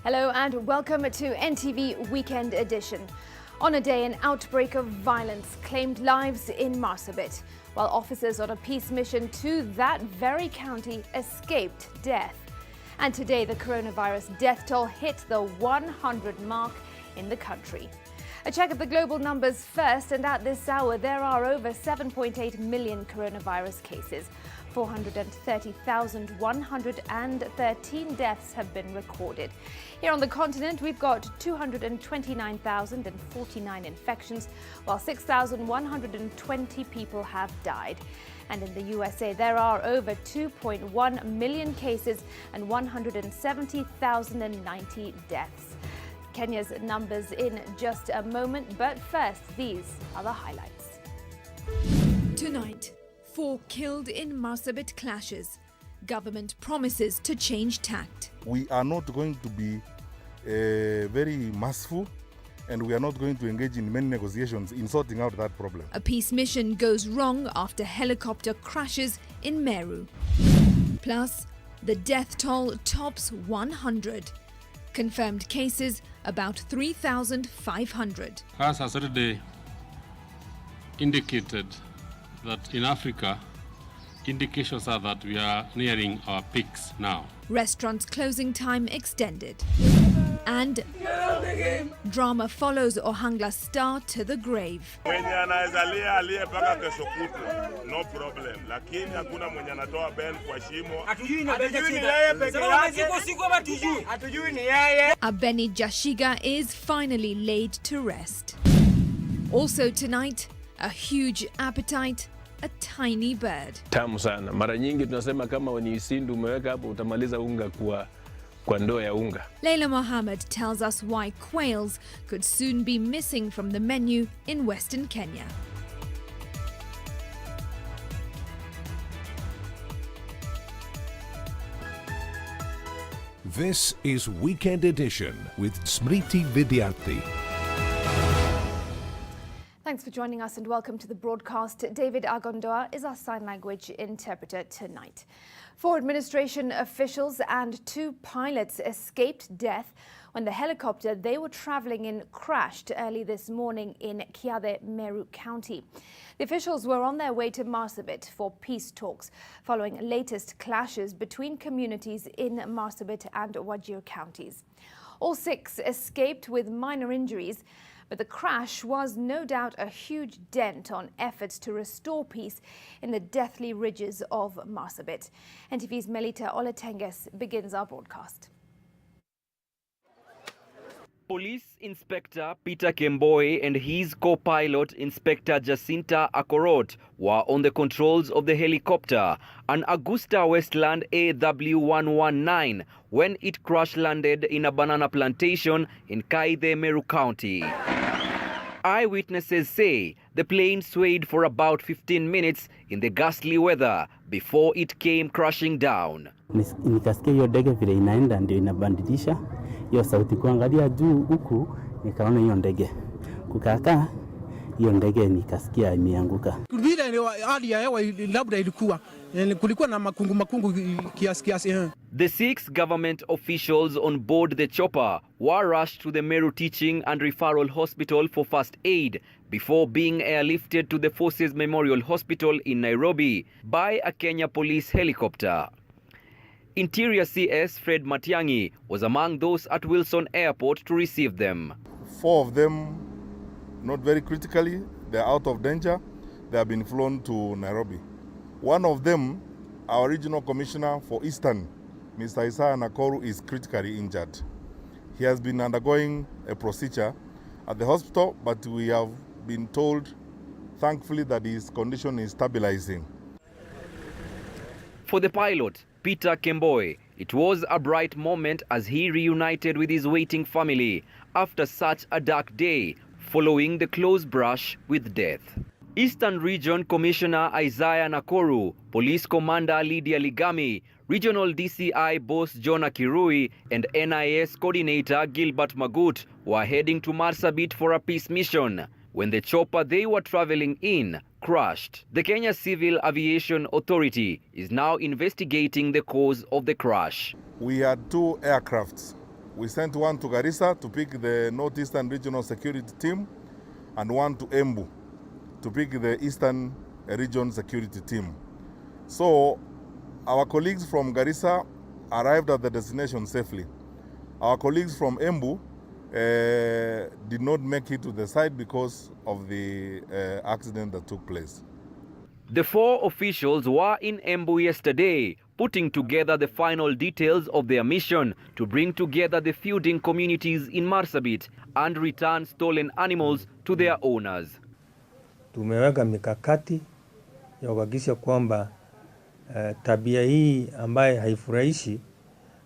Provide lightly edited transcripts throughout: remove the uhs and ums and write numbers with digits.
Hello and welcome to NTV Weekend Edition. On a day, an outbreak of violence claimed lives in Marsabit, while officers on a peace mission to that very county escaped death. And today, the coronavirus death toll hit the 100 mark in the country. A check of the global numbers first, and at this hour, there are over 7.8 million coronavirus cases. 430,113 deaths have been recorded. Here on the continent, we've got 229,049 infections, while 6,120 people have died. And in the USA, there are over 2.1 million cases and 170,090 deaths. Kenya's numbers in just a moment, but first, these are the highlights. Tonight, 4 killed in Marsabit clashes. Government promises to change tact. We are not going to be very merciful, and we are not going to engage in many negotiations in sorting out that problem. A peace mission goes wrong after helicopter crashes in Meru. Plus, the death toll tops 100. Confirmed cases about 3,500. As Saturday indicated that in Africa, indications are that we are nearing our peaks now. Restaurants' closing time extended. And drama follows Ohangla star to the grave. Mwenye anaezalia alie paka kesho kutwa, no problem. Lakini hakuna mwenye anatoa Ben kwa shimo. Hatujui ni yeye peke yake. Hatujui ni yeye. Abeni Jashiga is finally laid to rest. Also tonight, a huge appetite, a tiny bird. Tamu sana. Mara nyingi tunasema kama ni isindu umeweka hapo utamaliza unga kwa ndoo ya unga. Leila Mohammed tells us why quails could soon be missing from the menu in Western Kenya. This is Weekend Edition with Smriti Vidyarthi. Thanks for joining us and welcome to the broadcast. David Agondoa is our sign language interpreter tonight. 4 administration officials and 2 pilots escaped death when the helicopter they were traveling in crashed early this morning in Kiade, Meru County. The officials were on their way to Marsabit for peace talks following latest clashes between communities in Marsabit and Wajir counties. All 6 escaped with minor injuries, but the crash was no doubt a huge dent on efforts to restore peace in the deathly ridges of Marsabit. NTV's Melita Oletenges begins our broadcast. Police Inspector Peter Kemboi and his co-pilot Inspector Jacinta Akorot were on the controls of the helicopter, an Augusta Westland AW119, when it crash-landed in a banana plantation in Kaide, Meru County. Eyewitnesses say the plane swayed for about 15 minutes in the ghastly weather before it came crashing down. Nikasikia hiyo ndege vile inaenda ndio inabadilisha hiyo sauti, kuangalia juu huku nikaona hiyo ndege kukakaa, hiyo ndege nikasikia imeanguka. Vile hali ya hewa labda kulikuwa na makungu kiasi. The 6 government officials on board the chopper were rushed to the Meru Teaching and Referral Hospital for first aid before being airlifted to the Forces Memorial Hospital in Nairobi by a Kenya police helicopter. Interior CS Fred Matiang'i was among those at Wilson Airport to receive them. 4 of them, not very critically, they're out of danger. They have been flown to Nairobi. One of them, our regional commissioner for Eastern, Mr. Isaiah Nakoru, is critically injured. He has been undergoing a procedure at the hospital, but we have been told, thankfully, that his condition is stabilizing. For the pilot, Peter Kemboi, it was a bright moment as he reunited with his waiting family after such a dark day following the close brush with death. Eastern Region Commissioner Isaiah Nakoru, Police Commander Lydia Ligami, Regional DCI Boss Jonah Kirui, and NIS Coordinator Gilbert Magut were heading to Marsabit for a peace mission when the chopper they were traveling in crashed. The Kenya Civil Aviation Authority is now investigating the cause of the crash. We had 2 aircrafts We sent one to Garissa to pick the Northeastern Regional Security Team and one to Embu to pick the Eastern Region Security Team. So our colleagues from Garissa arrived at the destination safely. Our colleagues from Embu did not make it to the site because of the accident that took place. The 4 officials were in Embu yesterday, putting together the final details of their mission to bring together the feuding communities in Marsabit and return stolen animals to their owners. Tumeweka mikakati ya kuhakikisha kwamba tabia hii ambaye haifurahishi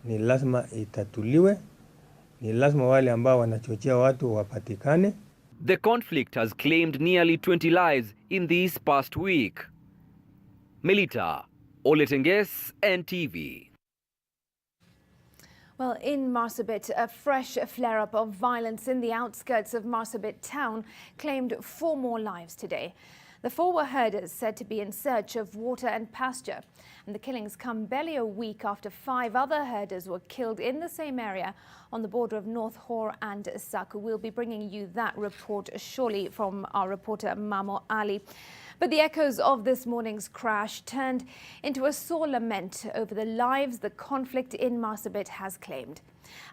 ni lazima itatuliwe, ni lazima wale ambao wanachochea watu wapatikane. The conflict has claimed nearly 20 lives in this past week. Melita Oletenges, NTV. Well, in Marsabit, a fresh flare-up of violence in the outskirts of Marsabit town claimed 4 more lives today. The 4 were herders said to be in search of water and pasture. And the killings come barely a week after 5 other herders were killed in the same area on the border of North Hor and Saku. We'll be bringing you that report shortly from our reporter Mamo Ali. But the echoes of this morning's crash turned into a sore lament over the lives the conflict in Marsabit has claimed.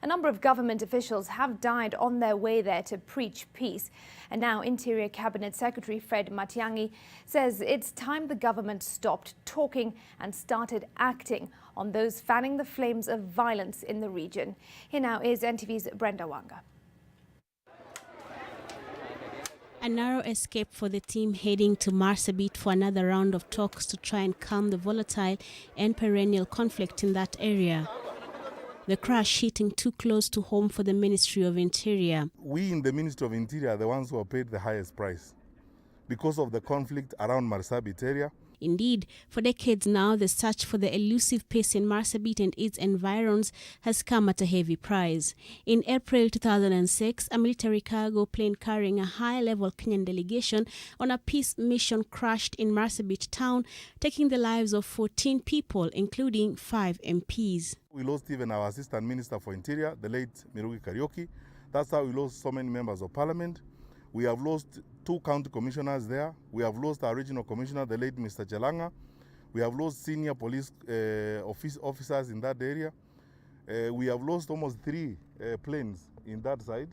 A number of government officials have died on their way there to preach peace. And now Interior Cabinet Secretary Fred Matiang'i says it's time the government stopped talking and started acting on those fanning the flames of violence in the region. Here now is NTV's Brenda Wanga. A narrow escape for the team heading to Marsabit for another round of talks to try and calm the volatile and perennial conflict in that area. The crash hitting too close to home for the Ministry of Interior. We in the Ministry of Interior are the ones who have paid the highest price because of the conflict around Marsabit area. Indeed, for decades now, the search for the elusive peace in Marsabit and its environs has come at a heavy price. In April 2006, a military cargo plane carrying a high-level Kenyan delegation on a peace mission crashed in Marsabit town, taking the lives of 14 people, including 5 MPs. We lost even our Assistant Minister for Interior, the late Mirugi Kariuki. That's how we lost so many members of parliament. We have lost 2 county commissioners there. We have lost our regional commissioner, the late Mr. Chelanga. We have lost senior police officers in that area. We have lost almost 3 planes in that side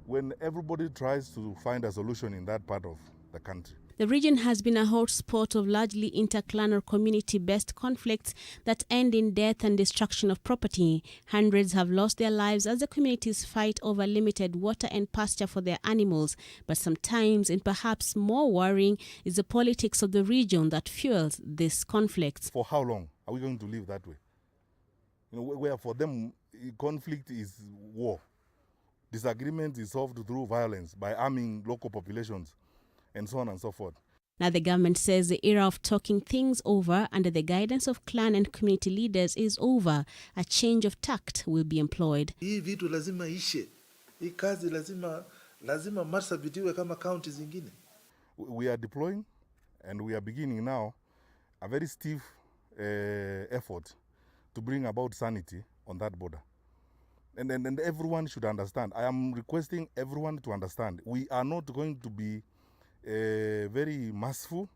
when everybody tries to find a solution in that part of the country. The region has been a hotspot of largely interclan or community-based conflicts that end in death and destruction of property. Hundreds have lost their lives as the communities fight over limited water and pasture for their animals. But sometimes, and perhaps more worrying, is the politics of the region that fuels this conflict. For how long are we going to live that way? You know, where for them, conflict is war. Disagreement is solved through violence by arming local populations, and so on and so forth. Now the government says the era of talking things over under the guidance of clan and community leaders is over. A change of tact will be employed. Hii vitu lazima ishe. Hii kazi lazima Marsabit iwe kama county zingine. We are deploying and we are beginning now a very stiff effort to bring about sanity on that border. And everyone should understand. I am requesting everyone to understand. We are not going to be very masterful,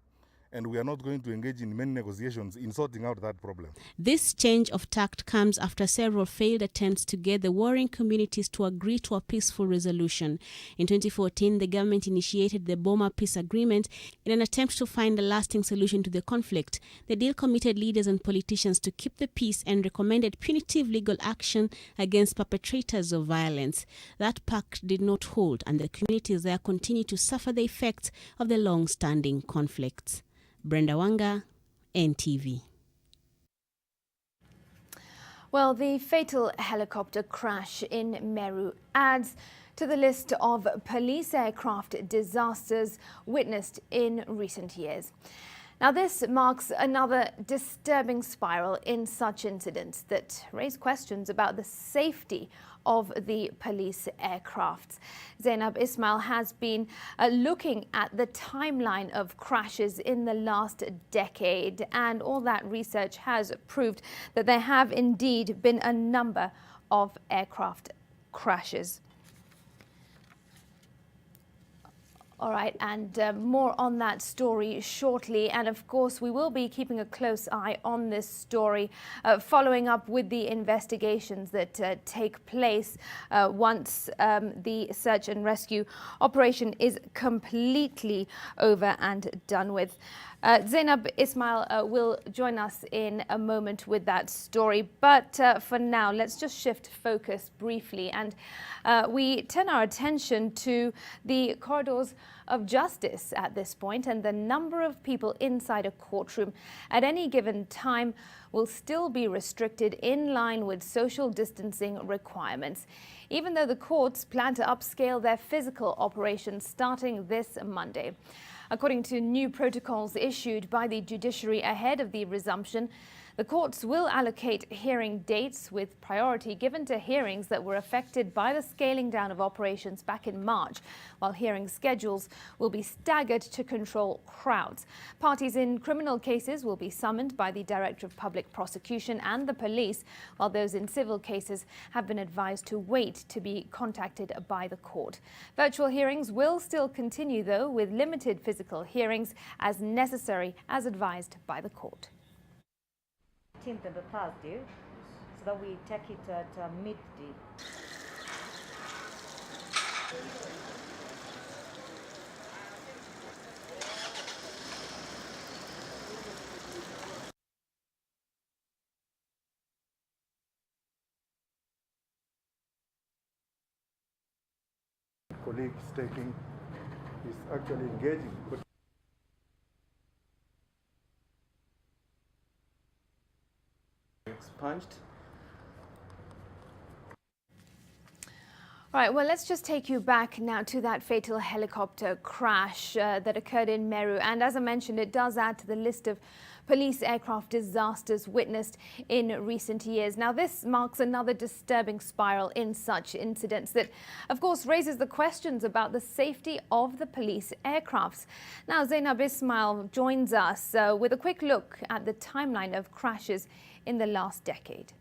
and we are not going to engage in many negotiations in sorting out that problem. This change of tact comes after several failed attempts to get the warring communities to agree to a peaceful resolution. In 2014, the government initiated the Boma Peace Agreement in an attempt to find a lasting solution to the conflict. The deal committed leaders and politicians to keep the peace and recommended punitive legal action against perpetrators of violence. That pact did not hold, and the communities there continue to suffer the effects of the long-standing conflicts. Brenda Wanga, NTV. Well, the fatal helicopter crash in Meru adds to the list of police aircraft disasters witnessed in recent years. Now, this marks another disturbing spiral in such incidents that raise questions about the safety of the police aircrafts. Zainab Ismail has been looking at the timeline of crashes in the last decade, and all that research has proved that there have indeed been a number of aircraft crashes. All right, and more on that story shortly. And of course, we will be keeping a close eye on this story, following up with the investigations that take place once the search and rescue operation is completely over and done with. Zainab Ismail will join us in a moment with that story. But for now, let's just shift focus briefly. And we turn our attention to the corridors of justice at this point, and the number of people inside a courtroom at any given time will still be restricted in line with social distancing requirements, even though the courts plan to upscale their physical operations starting this Monday. According to new protocols issued by the Judiciary ahead of the resumption, the courts will allocate hearing dates with priority given to hearings that were affected by the scaling down of operations back in March, while hearing schedules will be staggered to control crowds. Parties in criminal cases will be summoned by the Director of Public Prosecution and the police, while those in civil cases have been advised to wait to be contacted by the court. Virtual hearings will still continue, though, with limited physical hearings as necessary as advised by the court. And the Thursday, so that we take it at midday. Colleagues taking is actually engaging. Expunged. All right, well, let's just take you back now to that fatal helicopter crash that occurred in Meru. And as I mentioned, it does add to the list of police aircraft disasters witnessed in recent years. Now, this marks another disturbing spiral in such incidents that, of course, raises the questions about the safety of the police aircrafts. Now, Zainab Ismail joins us with a quick look at the timeline of crashes in the last decade.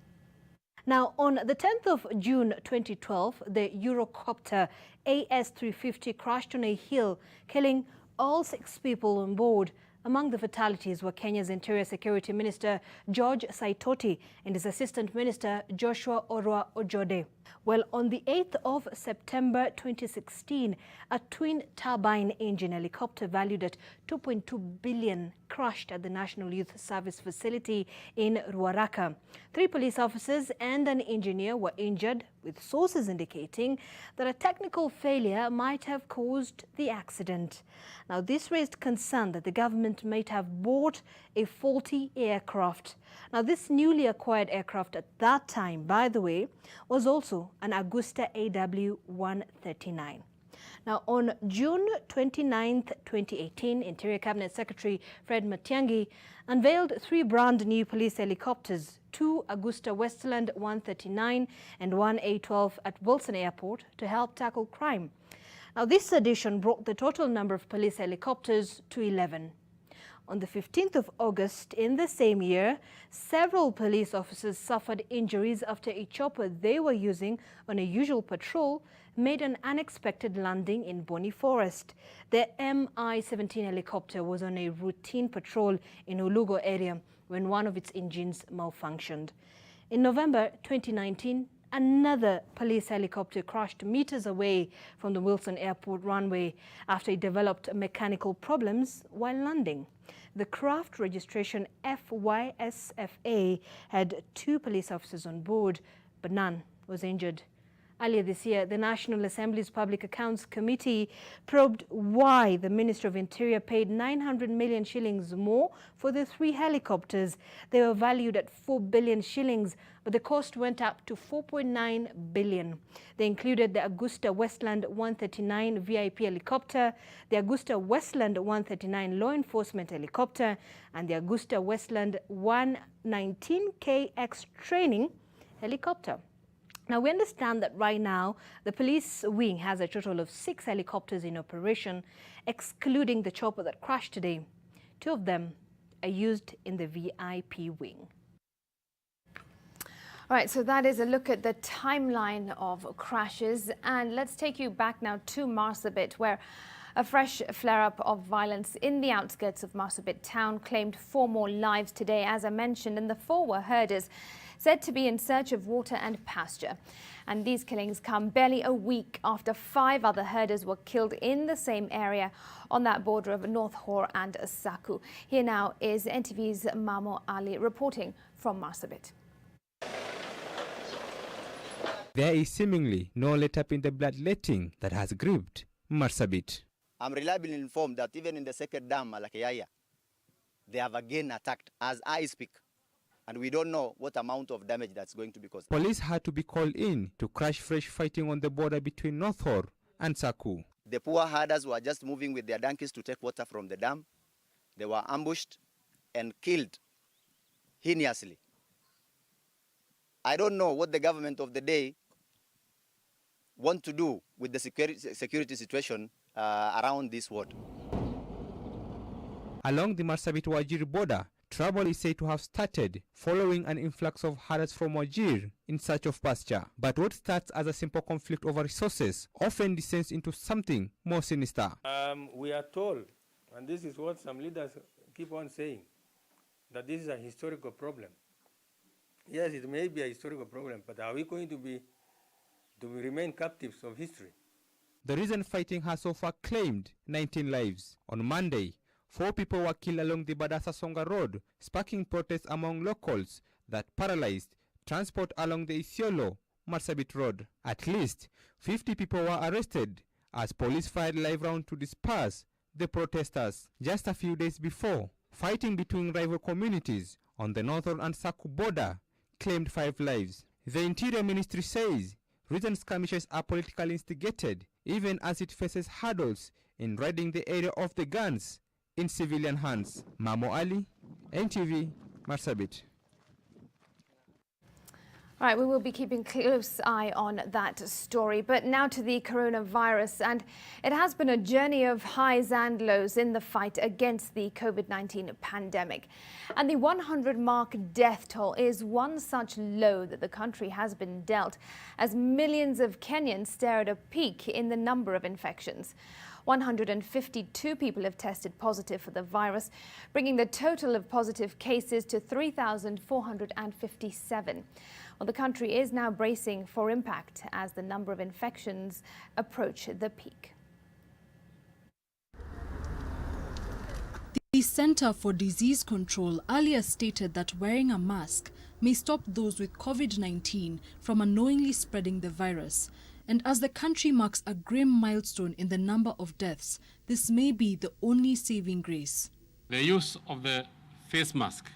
Now, on the 10th of June 2012, the Eurocopter AS-350 crashed on a hill, killing all 6 people on board. Among the fatalities were Kenya's Interior Security Minister George Saitoti and his Assistant Minister Joshua Orwa Ojode. Well, on the 8th of September 2016, a twin-turbine engine helicopter valued at 2.2 billion crashed at the National Youth Service facility in Ruaraka. 3 police officers and an engineer were injured, with sources indicating that a technical failure might have caused the accident. Now, this raised concern that the government might have bought a faulty aircraft. Now, this newly acquired aircraft at that time, by the way, was also an Augusta AW139. Now, on June 29, 2018, Interior Cabinet Secretary Fred Matiang'i unveiled 3 brand new police helicopters, 2 Augusta Westland 139 and 1 A12 at Wilson Airport to help tackle crime. Now, this addition brought the total number of police helicopters to 11. On the 15th of August in the same year, several police officers suffered injuries after a chopper they were using on a usual patrol made an unexpected landing in Boni Forest. The Mi-17 helicopter was on a routine patrol in Ulugo area when one of its engines malfunctioned. In November 2019, another police helicopter crashed meters away from the Wilson Airport runway after it developed mechanical problems while landing. The craft registration FYSFA had 2 police officers on board, but none was injured. Earlier this year, the National Assembly's Public Accounts Committee probed why the Minister of Interior paid 900 million shillings more for the 3 helicopters. They were valued at 4 billion shillings, but the cost went up to 4.9 billion. They included the Augusta Westland 139 VIP helicopter, the Augusta Westland 139 law enforcement helicopter, and the Augusta Westland 119KX training helicopter. Now, we understand that right now, the police wing has a total of 6 helicopters in operation, excluding the chopper that crashed today. 2 of them are used in the VIP wing. All right, so that is a look at the timeline of crashes. And let's take you back now to Marsabit, where a fresh flare-up of violence in the outskirts of Marsabit town claimed 4 more lives today, as I mentioned, and the 4 were herders said to be in search of water and pasture. And these killings come barely a week after 5 other herders were killed in the same area on that border of North Hor and Saku. Here now is NTV's Mamo Ali reporting from Marsabit. There is seemingly no let-up in the bloodletting that has gripped Marsabit. I'm reliably informed that even in the second dam, Malakayaya, they have again attacked as I speak. And we don't know what amount of damage that's going to be caused. Police had to be called in to crush fresh fighting on the border between North Hor and Saku. The poor herders were just moving with their donkeys to take water from the dam. They were ambushed and killed heinously. I don't know what the government of the day want to do with the security situation around this ward. Along the Marsabit-Wajir border, trouble is said to have started following an influx of herders from Wajir in search of pasture. But what starts as a simple conflict over resources often descends into something more sinister. We are told, and this is what some leaders keep on saying, that this is a historical problem. Yes, it may be a historical problem, but are we going to remain captives of history? The recent fighting has so far claimed 19 lives. On Monday, 4 people were killed along the Badasa-Songa road, sparking protests among locals that paralyzed transport along the Isiolo-Marsabit road. At least 50 people were arrested as police fired live rounds to disperse the protesters. Just a few days before, fighting between rival communities on the northern and Saku border claimed 5 lives. The Interior Ministry says recent skirmishes are politically instigated, even as it faces hurdles in ridding the area of the guns in civilian hands. Mamo Ali, NTV, Marsabit. All right, we will be keeping close eye on that story. But now to the coronavirus. And it has been a journey of highs and lows in the fight against the COVID-19 pandemic. And the 100-mark death toll is one such low that the country has been dealt, as millions of Kenyans stare at a peak in the number of infections. 152 people have tested positive for the virus, bringing the total of positive cases to 3,457. Well, the country is now bracing for impact as the number of infections approach the peak. The Center for Disease Control earlier stated that wearing a mask may stop those with COVID-19 from unknowingly spreading the virus. And as the country marks a grim milestone in the number of deaths, this may be the only saving grace. The use of the face mask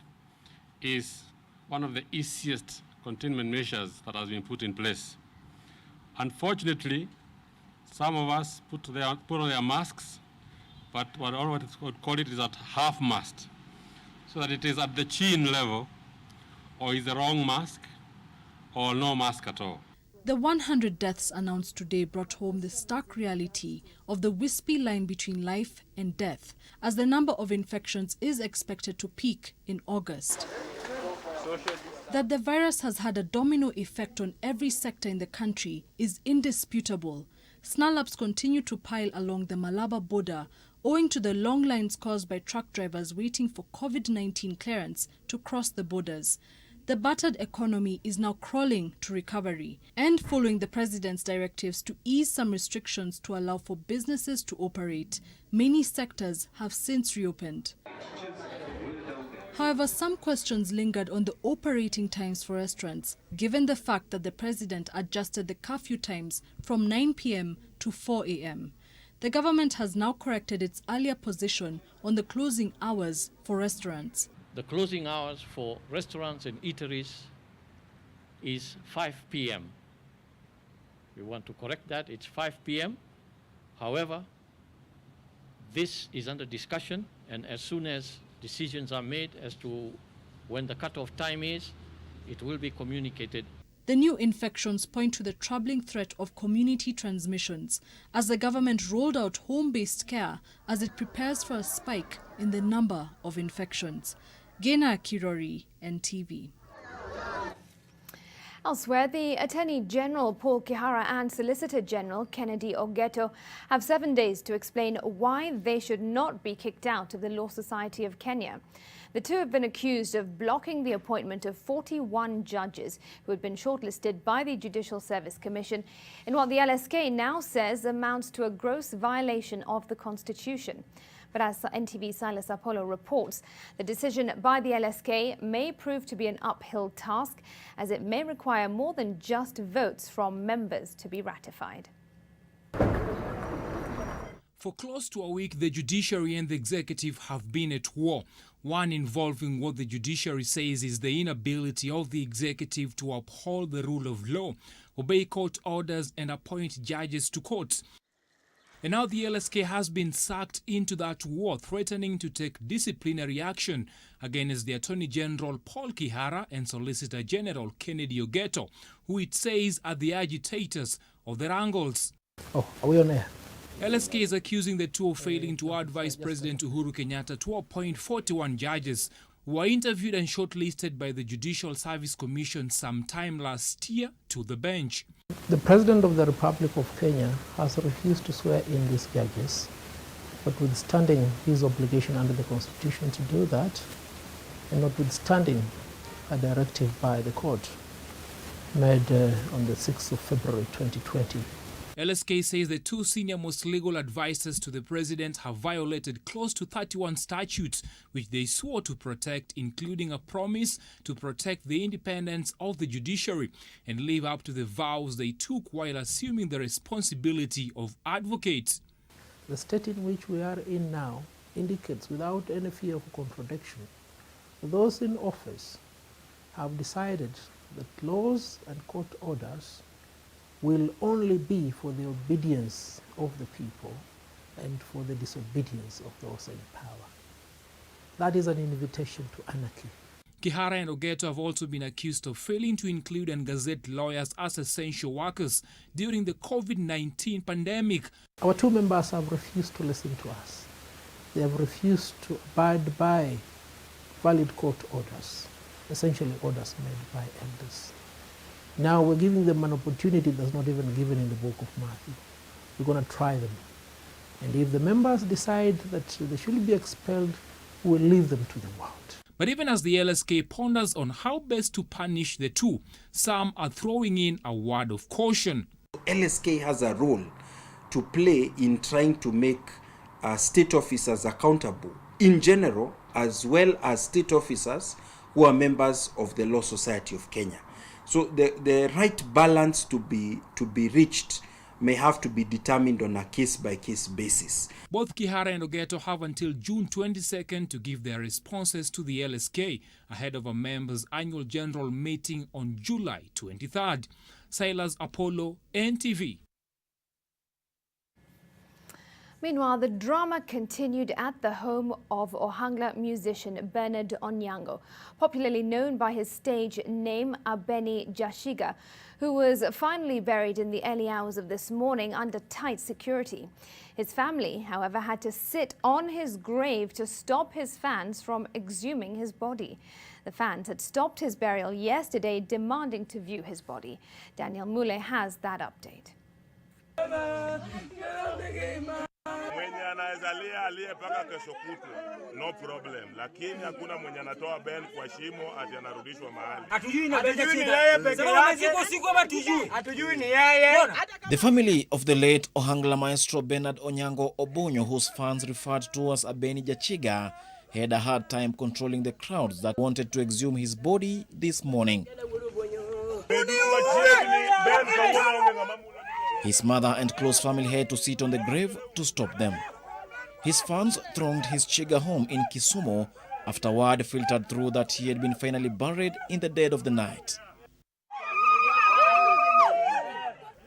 is one of the easiest containment measures that has been put in place. Unfortunately, some of us put on their masks, but what I would call it is at half mast, so that it is at the chin level, or is the wrong mask, or no mask at all. The 100 deaths announced today brought home the stark reality of the wispy line between life and death, as the number of infections is expected to peak in August. That the virus has had a domino effect on every sector in the country is indisputable. Snarl-ups continue to pile along the Malaba border, owing to the long lines caused by truck drivers waiting for COVID-19 clearance to cross the borders. The battered economy is now crawling to recovery, and following the president's directives to ease some restrictions to allow for businesses to operate, many sectors have since reopened. However, some questions lingered on the operating times for restaurants, given the fact that the president adjusted the curfew times from 9 p.m. to 4 a.m. The government has now corrected its earlier position on the closing hours for restaurants. The closing hours for restaurants and eateries is 5 p.m. We want to correct that. It's 5 p.m. However, this is under discussion, and as soon as decisions are made as to when the cutoff time is, it will be communicated. The new infections point to the troubling threat of community transmissions as the government rolled out home-based care as it prepares for a spike in the number of infections. Gena Kirori, NTV. Elsewhere, the Attorney General Paul Kihara and Solicitor General Kennedy Ogeto have 7 days to explain why they should not be kicked out of the Law Society of Kenya. The two have been accused of blocking the appointment of 41 judges who had been shortlisted by the Judicial Service Commission in what the LSK now says amounts to a gross violation of the Constitution. But as NTV Silas Apollo reports, the decision by the LSK may prove to be an uphill task, as it may require more than just votes from members to be ratified. For close to a week, the judiciary and the executive have been at war, one involving what the judiciary says is the inability of the executive to uphold the rule of law, obey court orders and appoint judges to courts. And now the LSK has been sucked into that war, threatening to take disciplinary action against the Attorney General Paul Kihara and Solicitor General Kennedy Ogeto, who it says are the agitators of the wrangles. Oh, are we on air? LSK is accusing the two of failing to advise President Uhuru Kenyatta to appoint 41 judges who were interviewed and shortlisted by the Judicial Service Commission sometime last year to the bench. The President of the Republic of Kenya has refused to swear in these judges, notwithstanding his obligation under the Constitution to do that, and notwithstanding a directive by the court made on the 6th of February 2020. LSK says the two senior-most legal advisors to the president have violated close to 31 statutes which they swore to protect, including a promise to protect the independence of the judiciary and live up to the vows they took while assuming the responsibility of advocates. The state in which we are in now indicates, without any fear of contradiction, those in office have decided that laws and court orders will only be for the obedience of the people and for the disobedience of those in power. That is an invitation to anarchy. Kihara and Ogeto have also been accused of failing to include and gazette lawyers as essential workers during the COVID-19 pandemic. Our two members have refused to listen to us. They have refused to abide by valid court orders, essentially orders made by elders. Now we're giving them an opportunity that's not even given in the book of Matthew. We're going to try them. And if the members decide that they should be expelled, we'll leave them to the world. But even as the LSK ponders on how best to punish the two, some are throwing in a word of caution. LSK has a role to play in trying to make state officers accountable in general, as well as state officers who are members of the Law Society of Kenya. So the right balance to be reached may have to be determined on a case-by-case basis. Both Kihara and Ogeto have until June 22nd to give their responses to the LSK ahead of a members' annual general meeting on July 23rd. Silas Apollo, NTV. Meanwhile, the drama continued at the home of Ohangla musician Bernard Onyango, popularly known by his stage name Abeni Jashiga, who was finally buried in the early hours of this morning under tight security. His family, however, had to sit on his grave to stop his fans from exhuming his body. The fans had stopped his burial yesterday, demanding to view his body. Daniel Mule has that update. Mwenye anaezalia aliye paka kesho kutwa, no problem. Lakini hakuna mwenye anatoa Ben kwa shimo ati anarudishwa mahali. Hatujui ni yeye peke yake. Hatujui ni yeye. The family of the late Ohangla maestro Bernard Onyango Obonyo, whose fans referred to as Abeni Jachiga, had a hard time controlling the crowds that wanted to exhume his body this morning. His mother and close family had to sit on the grave to stop them. His fans thronged his Chiga home in Kisumu after word filtered through that he had been finally buried in the dead of the night.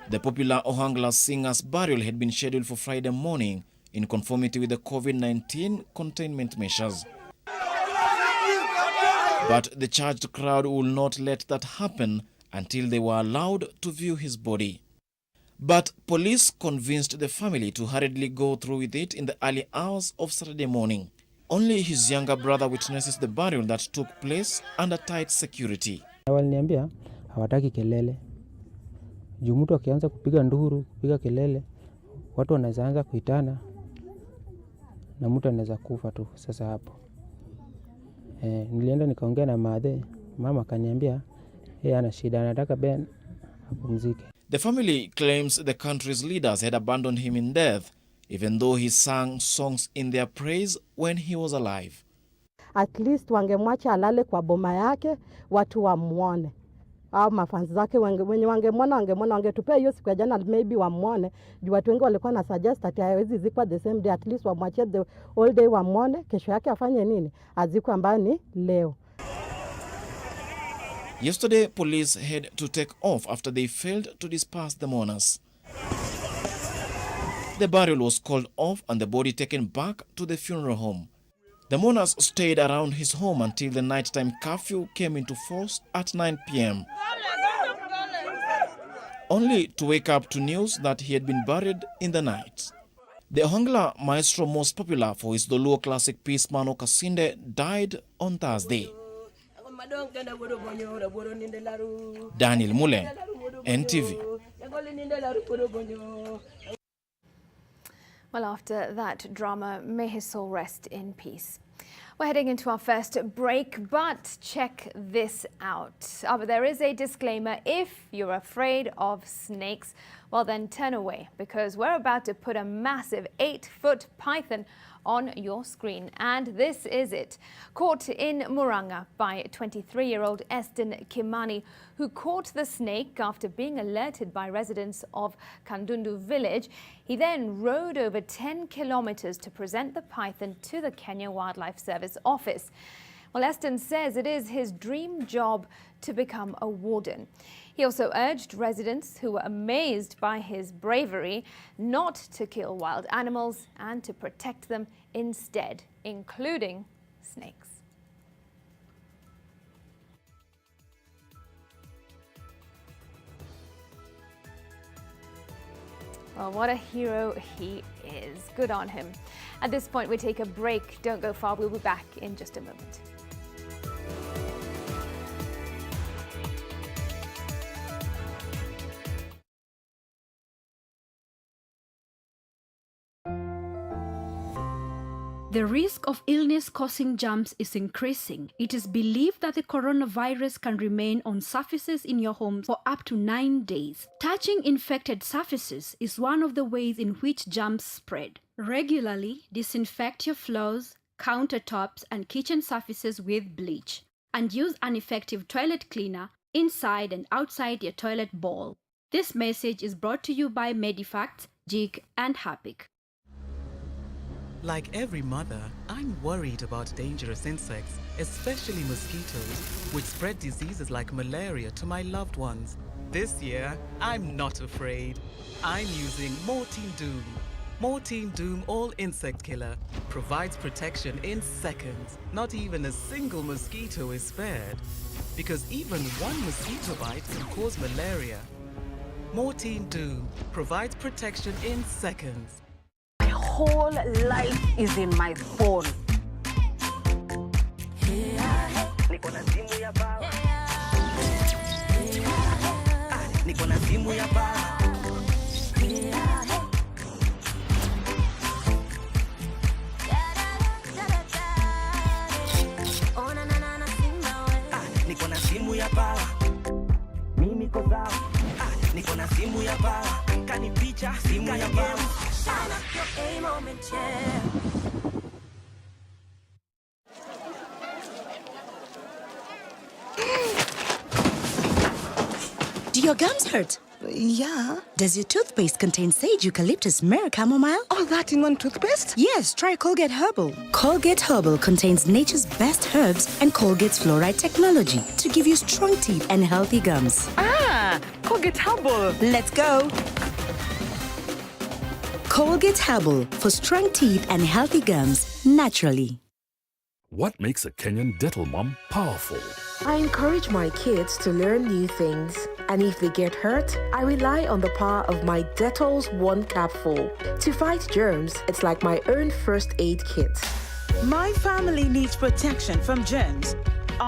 The popular Ohangla singer's burial had been scheduled for Friday morning in conformity with the COVID-19 containment measures. But the charged crowd would not let that happen until they were allowed to view his body. But police convinced the family to hurriedly go through with it in the early hours of Saturday morning. Only his younger brother witnesses the burial that took place under tight security. Waliniambia hawataki kelele. Juu mtu akianza kupiga nduru, kupiga kelele, watu wanaweza anza kuitana na mtu anaweza kufa tu sasa hapo. Nilienda nikaongea na madhe, mama akaniambia ana shida, anataka Ben apumzike. The family claims the country's leaders had abandoned him in death, even though he sang songs in their praise when he was alive. At least wangemwacha alale kwa boma yake, watu wamuone. Au mafanzi zake wenye wangemwona wangetupea hiyo siku ya jana, maybe wamuone. Juu watu wengi walikuwa na suggest ati hawezi zikwa the same day, at least wamwachie the all day wamuone, kesho yake afanye nini? Azikwe ambayo ni leo. Yesterday, police had to take off after they failed to disperse the mourners. The burial was called off and the body taken back to the funeral home. The mourners stayed around his home until the nighttime curfew came into force at 9 p.m. only to wake up to news that he had been buried in the night. The Ohangla maestro most popular for his Doluo classic piece Mano Kasinde died on Thursday. Daniel Mule, NTV. Well, after that drama, may his soul rest in peace. We're heading into our first break, but check this out. There is a disclaimer. If you're afraid of snakes, well then turn away, because we're about to put a massive 8-foot python on your screen. And this is it. Caught in Muranga by 23-year-old Eston Kimani, who caught the snake after being alerted by residents of Kandundu village. He then rode over 10 kilometers to present the python to the Kenya Wildlife Service office. Well, Eston says it is his dream job to become a warden. He also urged residents who were amazed by his bravery not to kill wild animals and to protect them instead, including snakes. Well, what a hero he is. Good on him. At this point, we take a break. Don't go far. We'll be back in just a moment. The risk of illness causing germs is increasing. It is believed that the coronavirus can remain on surfaces in your home for up to 9 days. Touching infected surfaces is one of the ways in which germs spread. Regularly disinfect your floors, countertops, and kitchen surfaces with bleach. And use an effective toilet cleaner inside and outside your toilet bowl. This message is brought to you by Medifacts, JIG, and Harpic. Like every mother, I'm worried about dangerous insects, especially mosquitoes, which spread diseases like malaria to my loved ones. This year, I'm not afraid. I'm using Mortein Doom. Mortein Doom All Insect Killer provides protection in seconds. Not even a single mosquito is spared, because even one mosquito bite can cause malaria. Mortein Doom provides protection in seconds. My whole life is in my phone. Niko na simu ya baba. Niko na simu ya baba. Niko na simu ya baba. Mimi niko sawa. Niko na simu ya baba. Kanipicha simu ya baba. Shine up your A moment, yeah. Do your gums hurt? Yeah. Does your toothpaste contain sage, eucalyptus, myrrh, chamomile? All that in one toothpaste? Yes, try Colgate Herbal. Colgate Herbal contains nature's best herbs and Colgate's fluoride technology to give you strong teeth and healthy gums. Ah, Colgate Herbal. Let's go. Colgate Herbal for strong teeth and healthy gums naturally. What makes a Kenyan dental mom powerful? I encourage my kids to learn new things, and if they get hurt, I rely on the power of my Dettol's One Capful. To fight germs, it's like my own first aid kit. My family needs protection from germs.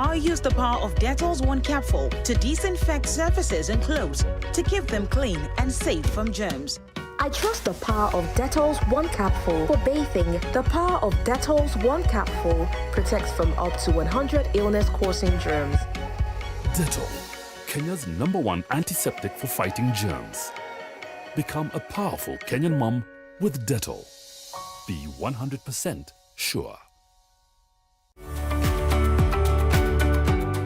I use the power of Dettol's One Capful to disinfect surfaces and clothes to keep them clean and safe from germs. I trust the power of Dettol's One Capful for bathing. The power of Dettol's One Capful protects from up to 100 illness-causing germs. Dettol, Kenya's #1 antiseptic for fighting germs. Become a powerful Kenyan mom with Dettol. Be 100% sure.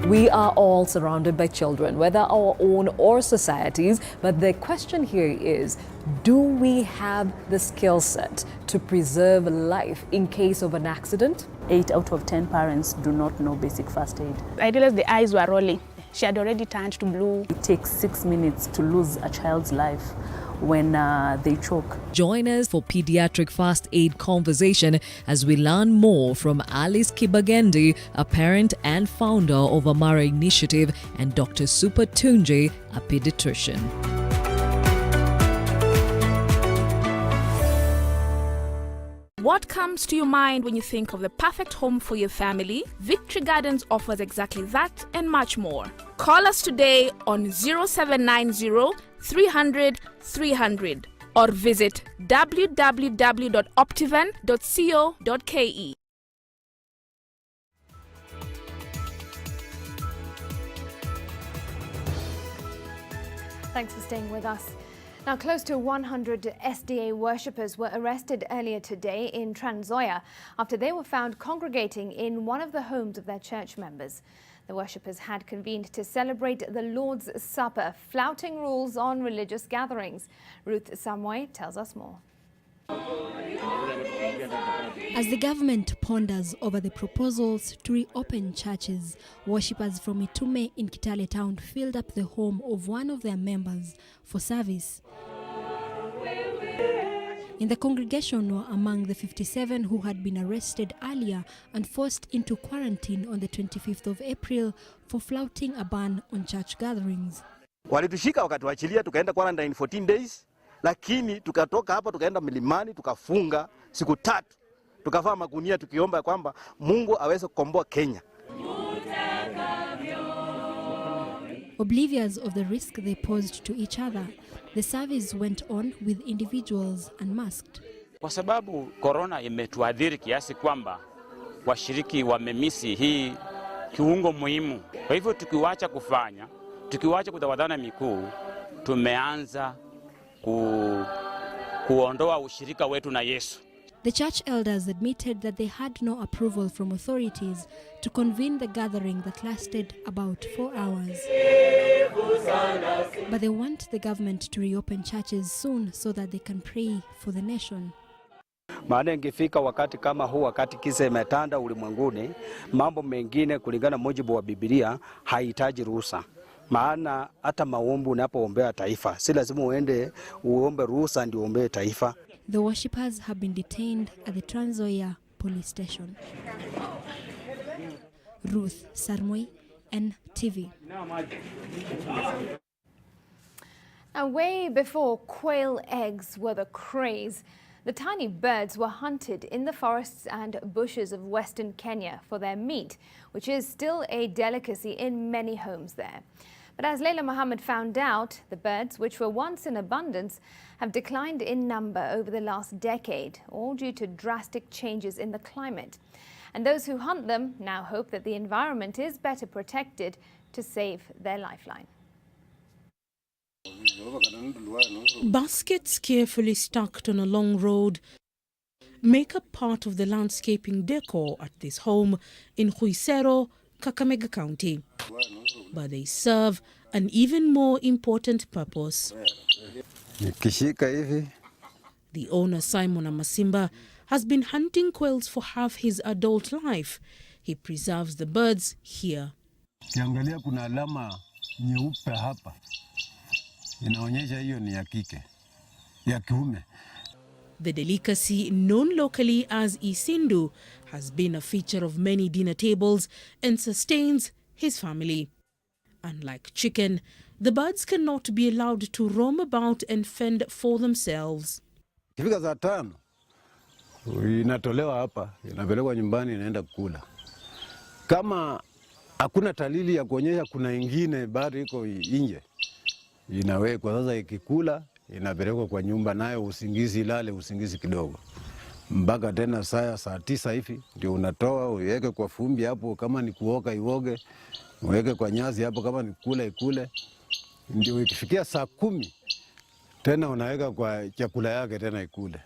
We are all surrounded by children, whether our own or society's, but the question here is, do we have the skill set to preserve life in case of an accident? 8 out of 10 parents do not know basic first aid. I realized the eyes were rolling. She had already turned to blue. It takes 6 minutes to lose a child's life when they choke. Join us for Pediatric First Aid Conversation as we learn more from Alice Kibagendi, a parent and founder of Amara Initiative, and Dr. Super Tunji, a pediatrician. What comes to your mind when you think of the perfect home for your family? Victory Gardens offers exactly that and much more. Call us today on 0790 300 300 or visit www.optivan.co.ke. Thanks for staying with us. Now, close to 100 SDA worshippers were arrested earlier today in Trans Nzoia after they were found congregating in one of the homes of their church members. The worshippers had convened to celebrate the Lord's Supper, flouting rules on religious gatherings. Ruth Samoy tells us more. As the government ponders over the proposals to reopen churches, worshippers from Itume in Kitale town filled up the home of one of their members for service. In the congregation were among the 57 who had been arrested earlier and forced into quarantine on the 25th of April for flouting a ban on church gatherings. Walitushika wakatuachilia tukaenda quarantine 14 days, lakini tukatoka hapa tukaenda milimani tukafunga siku 3. Tukavaa magunia tukiomba kwamba Mungu aweze kukomboa Kenya. Oblivious of the risk they posed to each other, the service went on with individuals unmasked. Kwa sababu corona imetuadhiri kiasi kwamba washiriki wamemisi hii kiungo muhimu. Kwa hivyo tukiwacha kufanya, tukiwacha kutawadhana mikuu, tumeanza kuondoa ushirika wetu na Yesu. The church elders admitted that they had no approval from authorities to convene the gathering that lasted about 4 hours. But they want the government to reopen churches soon so that they can pray for the nation. Maana ingefika wakati kama huu, wakati kisa imetanda ulimwenguni, mambo mengine kulingana mujibu wa Biblia haihitaji ruhusa. Maana hata maombi unapoombea taifa, si lazima uombe ruhusa ndio uombee taifa. The worshippers have been detained at the Trans Nzoia police station. Ruth Sarmoi, NTV. Now, way before quail eggs were the craze, the tiny birds were hunted in the forests and bushes of Western Kenya for their meat, which is still a delicacy in many homes there. But as Leila Mohammed found out, the birds, which were once in abundance, have declined in number over the last decade, all due to drastic changes in the climate. And those who hunt them now hope that the environment is better protected to save their lifeline. Baskets carefully stacked on a long road make up part of the landscaping decor at this home in Huisero, Kakamega County. But they serve an even more important purpose. The owner, Simon Amasimba, has been hunting quails for half his adult life. He preserves the birds here. Kiangalia kuna alama nyeupe hapa. Inaonyesha hiyo ni ya kike, ya kiume. The delicacy, known locally as isindu, has been a feature of many dinner tables and sustains his family. Unlike chicken, the birds cannot be allowed to roam about and fend for themselves. Kifika saa 5, inatolewa hapa, inapelekwa nyumbani, inaenda kula. Kama hakuna dalili ya kuonyesha kuna ingine bado iko nje. Inawekwa sasa, ikikula inapelekwa kwa nyumba, nayo usingizi ilale usingizi kidogo. Mpaka tena saa 9 hivi ndio unatoa uweke kwa fumbi hapo, kama ni kuoga ioge, uweke kwa nyasi hapo, kama ni kula ikule. Ndio ikifikia saa 10 tena unaweka kwa chakula yake tena ikule.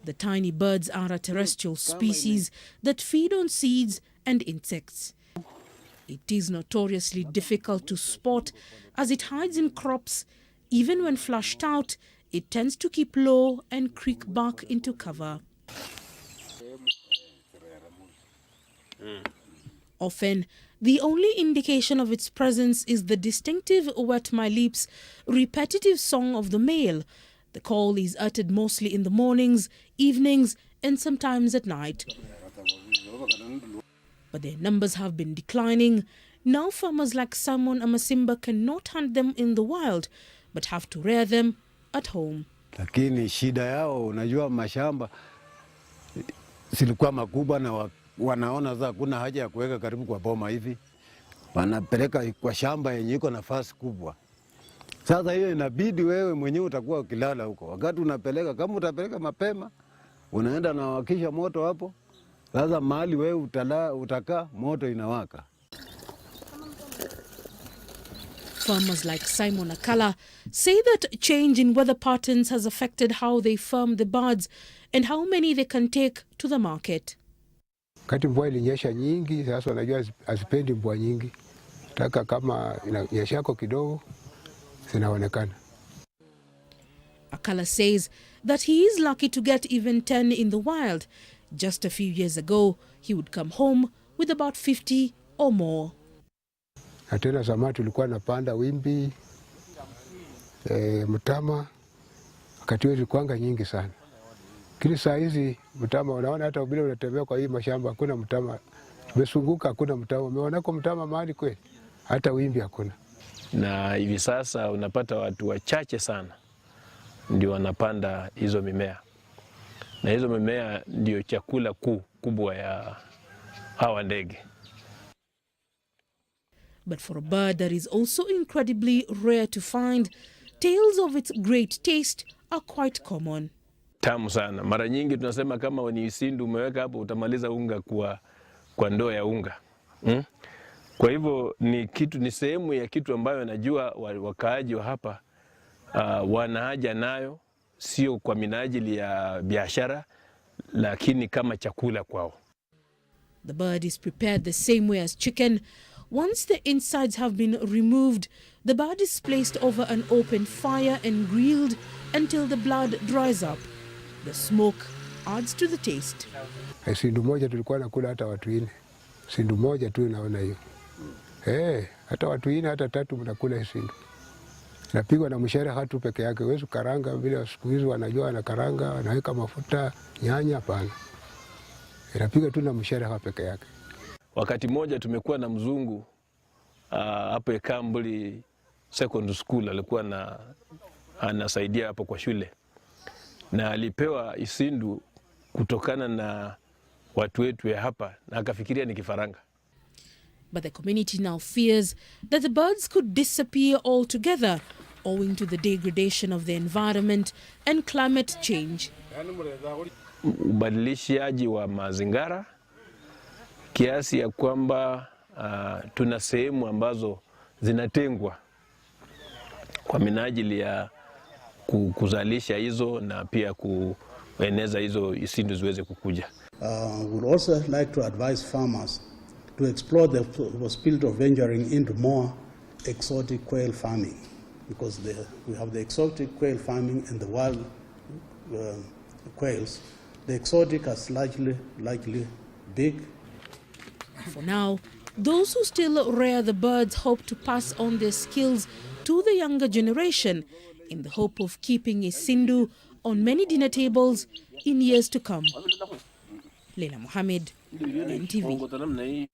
The tiny birds are a terrestrial species that feed on seeds and insects. It is notoriously difficult to spot as it hides in crops. Even when flushed out, it tends to keep low and creep back into cover. Often, the only indication of its presence is the distinctive wet my lips, repetitive song of the male. The call is uttered mostly in the mornings, evenings, and sometimes at night. But their numbers have been declining. Now farmers like Simon Amasimba cannot hunt them in the wild, but have to rear them at home. Lakini shida yao, unajua mashamba silikuwa makubwa na wanaona za kuna haja ya kuweka karibu kwa boma hivi. Wanapeleka kwa shamba yenye iko nafasi kubwa. Sasa hiyo inabidi wewe mwenyewe utakuwa ukilala huko. Wakati unapeleka, kama utapeleka mapema, unaenda na wakisha moto hapo. Sasa mahali wewe utakaa, moto inawaka. Farmers like Simon Akala say that change in weather patterns has affected how they farm the birds and how many they can take to the market. Kati mvua ilinyesha nyingi, sasa wanajua asipendi mvua nyingi. Taka kama inanyeshako kidogo, zinaonekana. Akala says that he is lucky to get even 10 in the wild. Just a few years ago, he would come home with about 50 or more. Na tena zamani tulikuwa napanda wimbi, mtama, wakati huo ilikuwanga nyingi sana. Kile saa hizi mtama, unaona hata bila unatembea kwa hii mashamba hakuna mtama. Tumesunguka hakuna mtama. Umeonako mtama mahali kweli? Hata wimbi hakuna. Na hivi sasa unapata watu wachache sana ndio wanapanda hizo mimea. Na hizo mimea ndio chakula kubwa ya hawa ndege. But for a bird that is also incredibly rare to find, tales of its great taste are quite common. Tamu sana. Mara nyingi tunasema kama ni isindu umeweka hapo utamaliza unga kwa ndoo ya unga. Kwa hivyo ni sehemu ya kitu ambayo najua wakaaji wa hapa wana haja nayo, sio kwa minajili ya biashara, lakini kama chakula kwao. The bird is prepared the same way as chicken. Once the insides have been removed, the bird is placed over an open fire and grilled until the blood dries up. The smoke adds to the taste. Sindu moja tulikuwa nakula hata watu 4. Sindu moja tu naona hiyo. Hata watu 4 hata 3 mnakula sindu. Napigwa na mshere hatu peke yake. Wewe karanga vile siku hizo wanajua ana karanga, wanaweka mafuta, nyanya hapana. Inapiga tu na mshere hapa peke yake. Wakati mmoja tumekuwa na mzungu hapo Ekambuli Secondary School, alikuwa anasaidia hapo kwa shule. Na alipewa isindu kutokana na watu wetu ya hapa na akafikiria ni kifaranga. But the community now fears that the birds could disappear altogether owing to the degradation of the environment and climate change. Ubadilishaji wa mazingira kiasi ya kwamba tuna sehemu ambazo zinatengwa kwa minajili ya kuzalisha hizo na pia kueneza hizo isindu ziweze kukuja. We would also like to advise farmers to explore the possibility of venturing into more exotic quail farming, because we have the exotic quail farming and the wild quails. The exotic are largely big. For now, those who still rear the birds hope to pass on their skills to the younger generation in the hope of keeping isindu on many dinner tables in years to come. Leila Mohammed, NTV.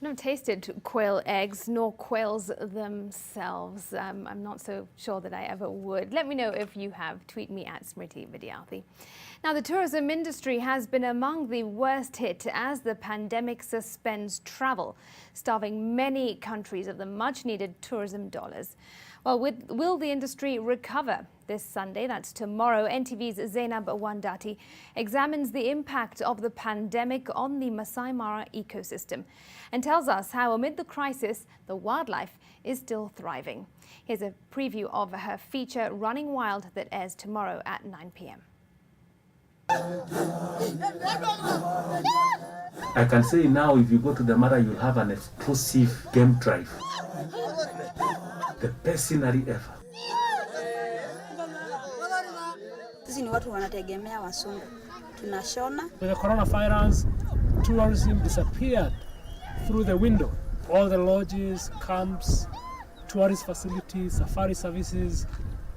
I've not tasted quail eggs nor quails themselves. I'm not so sure that I ever would. Let me know if you have. Tweet me at Smriti Vidyarthi. Now, the tourism industry has been among the worst hit as the pandemic suspends travel, starving many countries of the much-needed tourism dollars. Well, will the industry recover? This Sunday, that's tomorrow, NTV's Zainab Wandati examines the impact of the pandemic on the Masai Mara ecosystem and tells us how, amid the crisis, the wildlife is still thriving. Here's a preview of her feature, Running Wild, that airs tomorrow at 9 p.m. I can say now, if you go to the Mara, you'll have an explosive game drive. The best scenery ever. Sisi ni watu wanategemea wasungu. Tunashona. With the coronavirus, tourism disappeared through the window. All the lodges, camps, tourist facilities, safari services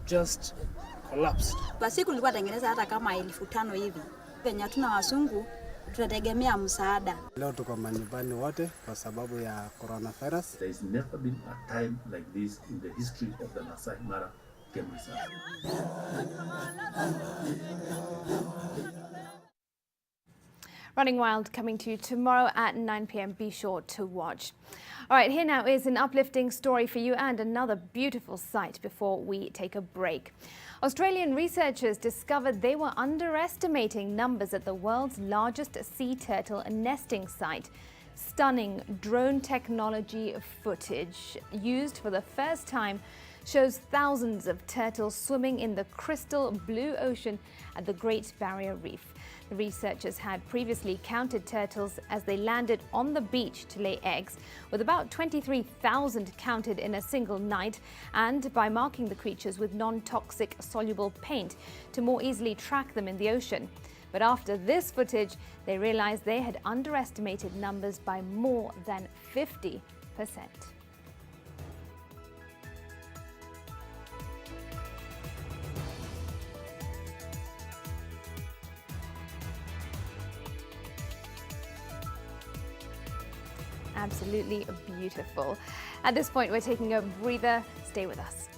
just collapsed. Kwa siku nilikuwa tengeneza hata kama 5,000 hivi. Penye hatuna wasungu, tunategemea msaada. Leo tuko manyumbani wote kwa sababu ya coronavirus. There has never been a time like this in the history of the Masai Mara game reserve. Running Wild coming to you tomorrow at 9 p.m. Be sure to watch. All right, here now is an uplifting story for you and another beautiful sight before we take a break. Australian researchers discovered they were underestimating numbers at the world's largest sea turtle nesting site. Stunning drone technology footage used for the first time shows thousands of turtles swimming in the crystal blue ocean at the Great Barrier Reef. The researchers had previously counted turtles as they landed on the beach to lay eggs, with about 23,000 counted in a single night, and by marking the creatures with non-toxic soluble paint to more easily track them in the ocean. But after this footage, they realized they had underestimated numbers by more than 50%. Absolutely beautiful. At this point, we're taking a breather. Stay with us.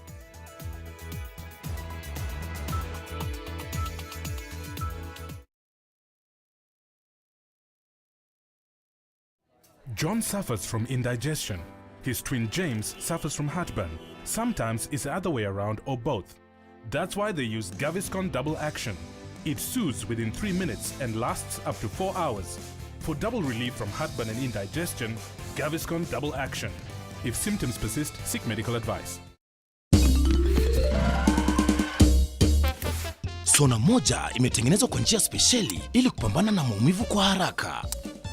John suffers from indigestion. His twin James suffers from heartburn. Sometimes it's the other way around or both. That's why they use Gaviscon Double Action. It soothes within 3 minutes and lasts up to 4 hours. For double relief from heartburn and indigestion, Gaviscon Double Action. If symptoms persist, seek medical advice. Sona moja imetengenezwa kwa njia spesheli ili kupambana na maumivu kwa haraka.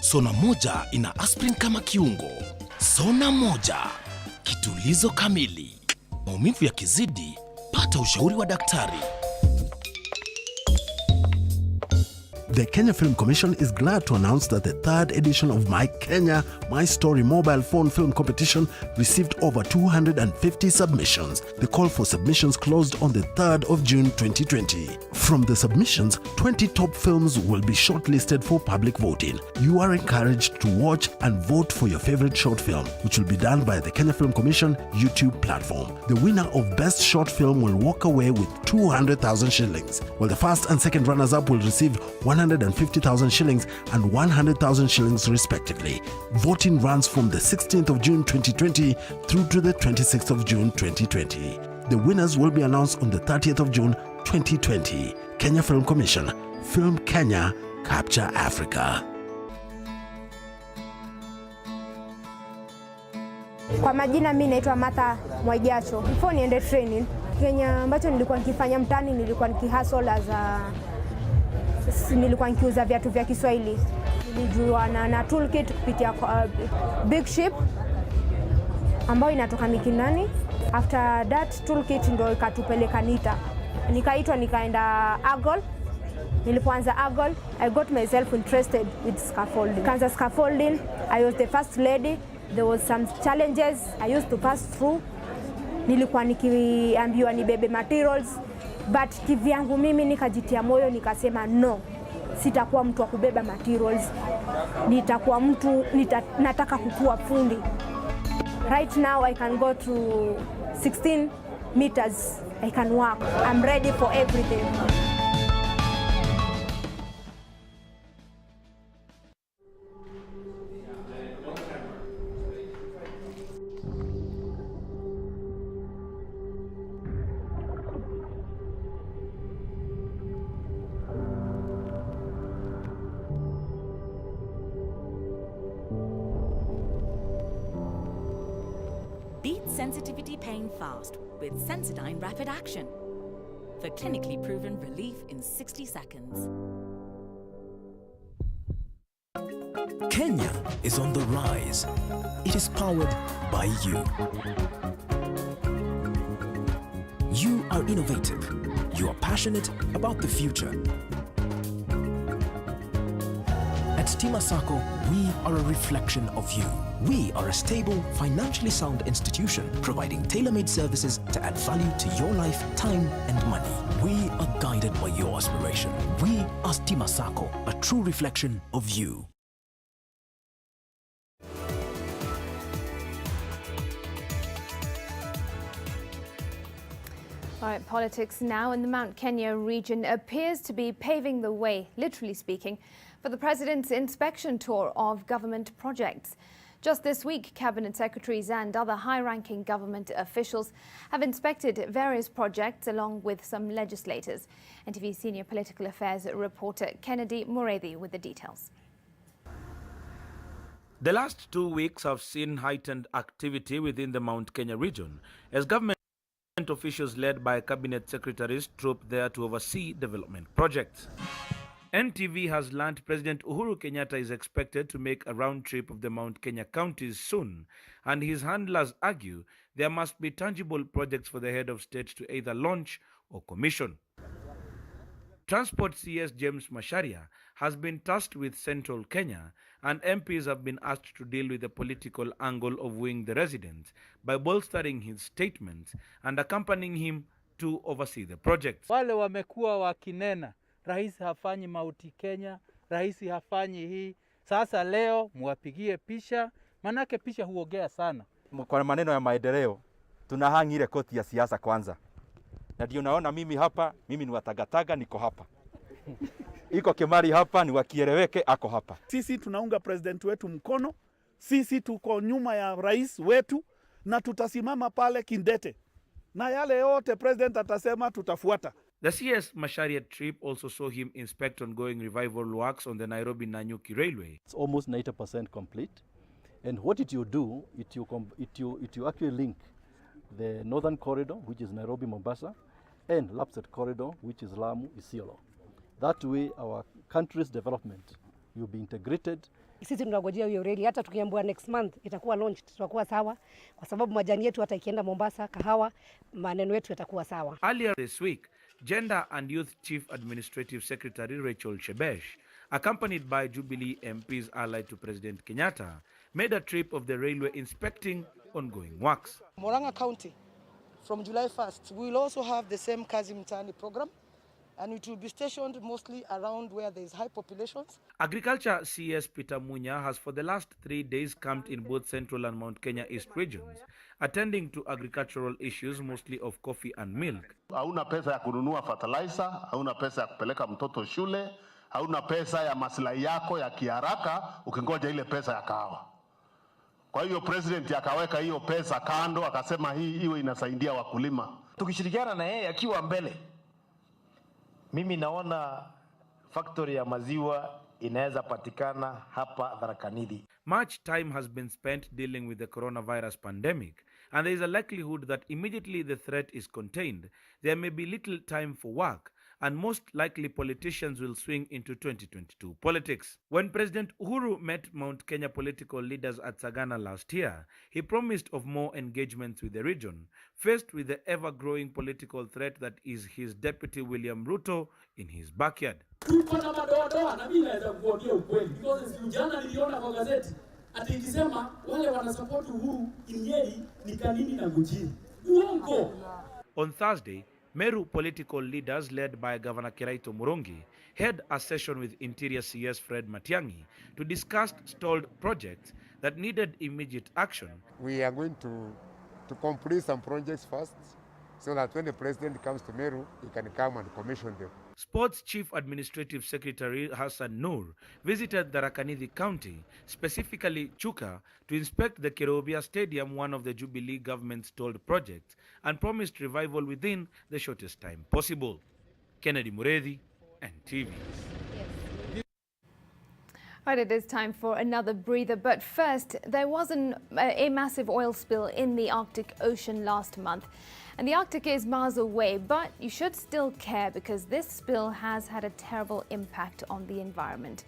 Sona moja ina aspirin kama kiungo. Sona moja, kitulizo kamili. Maumivu yakizidi, pata ushauri wa daktari. The Kenya Film Commission is glad to announce that the third edition of My Kenya, My Story mobile phone film competition received over 250 submissions. The call for submissions closed on the 3rd of June 2020. From the submissions, 20 top films will be shortlisted for public voting. You are encouraged to watch and vote for your favorite short film, which will be done by the Kenya Film Commission YouTube platform. The winner of Best Short Film will walk away with 200,000 shillings, while the first and second runners-up will receive 150,000 shillings and 100,000 shillings respectively. Voting runs from the 16th of June 2020 through to the 26th of June 2020. The winners will be announced on the 30th of June 2020. Kenya Film Commission. Film Kenya, Capture Africa. Kwa majina mimi naitwa Martha Mwaijacho. Before niende training, Kenya ambacho nilikuwa nikifanya mtani, nilikuwa nikihustle nilikuwa nikiuza viatu vya Kiswahili. Nilijua na toolkit kupitia Big Ship ambayo inatoka Mikinani. After that toolkit ndio ikatupeleka Nita. Nikaitwa nikaenda Agol. Nilipoanza Agol, I got myself interested with scaffolding. Kaanza scaffolding, I was the first lady. There was some challenges I used to pass through. Nilikuwa nikiambiwa nibebe materials, but kivyangu mimi nikajitia moyo nikasema no, sitakuwa mtu wa kubeba materials. nitakuwa mtu nataka kukua fundi. Right now I can go to 16 meters. I can walk. I'm ready for everything. Beat sensitivity pain fast with Sensodyne Rapid Action for clinically proven relief in 60 seconds. Kenya is on the rise. It is powered by you. You are innovative. You are passionate about the future. At Stima Sacco, we are a reflection of you. We are a stable, financially sound institution providing tailor-made services to add value to your life, time and money. We are guided by your aspiration. We are Stima Sacco, a true reflection of you. All right, politics now. In the Mount Kenya region appears to be paving the way, literally speaking, for the president's inspection tour of government projects. Just this week, cabinet secretaries and other high-ranking government officials have inspected various projects along with some legislators. NTV senior political affairs reporter Kennedy Mureithi with the details. The last 2 weeks have seen heightened activity within the Mount Kenya region as government officials led by cabinet secretaries troop there to oversee development projects. NTV has learned President Uhuru Kenyatta is expected to make a round trip of the Mount Kenya counties soon, and his handlers argue there must be tangible projects for the head of state to either launch or commission. Transport CS James Macharia has been tasked with Central Kenya, and MPs have been asked to deal with the political angle of wooing the residents by bolstering his statements and accompanying him to oversee the projects. Wale wamekuwa wakinena rais hafanyi Mauti Kenya, rais hafanyi hii. Sasa leo muwapigie pisha, manake pisha huogea sana. Kwa maneno ya maendeleo, tunahangi ile koti ya siasa kwanza. Na ndio naona mimi hapa, mimi ni watagataga niko hapa. Iko Kimari hapa ni wakieleweke ako hapa. Sisi tunaunga president wetu mkono, sisi tuko nyuma ya rais wetu na tutasimama pale kindete. Na yale yote president atasema tutafuata. The CS Macharia trip also saw him inspect ongoing revival works on the Nairobi-Nanyuki Railway. It's almost 90% complete. And what it you do, it you actually link the northern corridor, which is Nairobi-Mombasa, and Lapsset corridor, which is Lamu-Isiolo. That way our country's development will be integrated. Sisi tunangojea hiyo reli, hata tukiambiwa next month itakuwa launched, tutakuwa sawa kwa sababu majani yetu hata ikienda Mombasa, kahawa, maneno yetu yatakuwa sawa. Earlier this week, Gender and Youth Chief Administrative Secretary Rachel Shebesh, accompanied by Jubilee MPs allied to President Kenyatta, made a trip of the railway inspecting ongoing works. Murang'a County, from July 1st, we will also have the same Kazi Mtaani program, and it will be stationed mostly around where there is high populations. Agriculture CS Peter Munya has for the last 3 days camped in both Central and Mount Kenya East regions, attending to agricultural issues mostly of coffee and milk. Hauna pesa ya kununua fertilizer, hauna pesa ya kupeleka mtoto shule, hauna pesa ya maslahi yako ya kiharaka ukingoja ile pesa ya kahawa. Kwa hiyo president akaweka hiyo pesa kando, akasema hii iwe inasaidia wakulima. Tukishirikiana na yeye akiwa mbele, mimi naona factory ya maziwa inaweza patikana hapa Tharaka Nithi. Much time has been spent dealing with the coronavirus pandemic, and there is a likelihood that immediately the threat is contained, there may be little time for work, and most likely politicians will swing into 2022 politics. When President Uhuru met Mount Kenya political leaders at Sagana last year, he promised of more engagements with the region, faced with the ever-growing political threat that is his deputy William Ruto in his backyard. Tulipata madoadoa na mimi naweza kuambia ukweli because jana niliona kwa gazeti ati ikisema wale wanasupport Uhuru Nyeri ni Kanini na Gujini. Uongo. On Thursday, Meru political leaders led by Governor Kiraito Murungi had a session with Interior CS Fred Matiang'i to discuss stalled projects that needed immediate action. We are going to complete some projects first, so that when the president comes to Meru, he can come and commission them. Sports Chief Administrative Secretary Hassan Noor visited the Rakanithi County, specifically Chuka, to inspect the Kirobia Stadium, one of the Jubilee government's stalled projects, and promised revival within the shortest time possible. Kennedy Muredi, NTV. Right, it is time for another breather, but first, there was a massive oil spill in the Arctic Ocean last month. And the Arctic is miles away, but you should still care because this spill has had a terrible impact on the environment.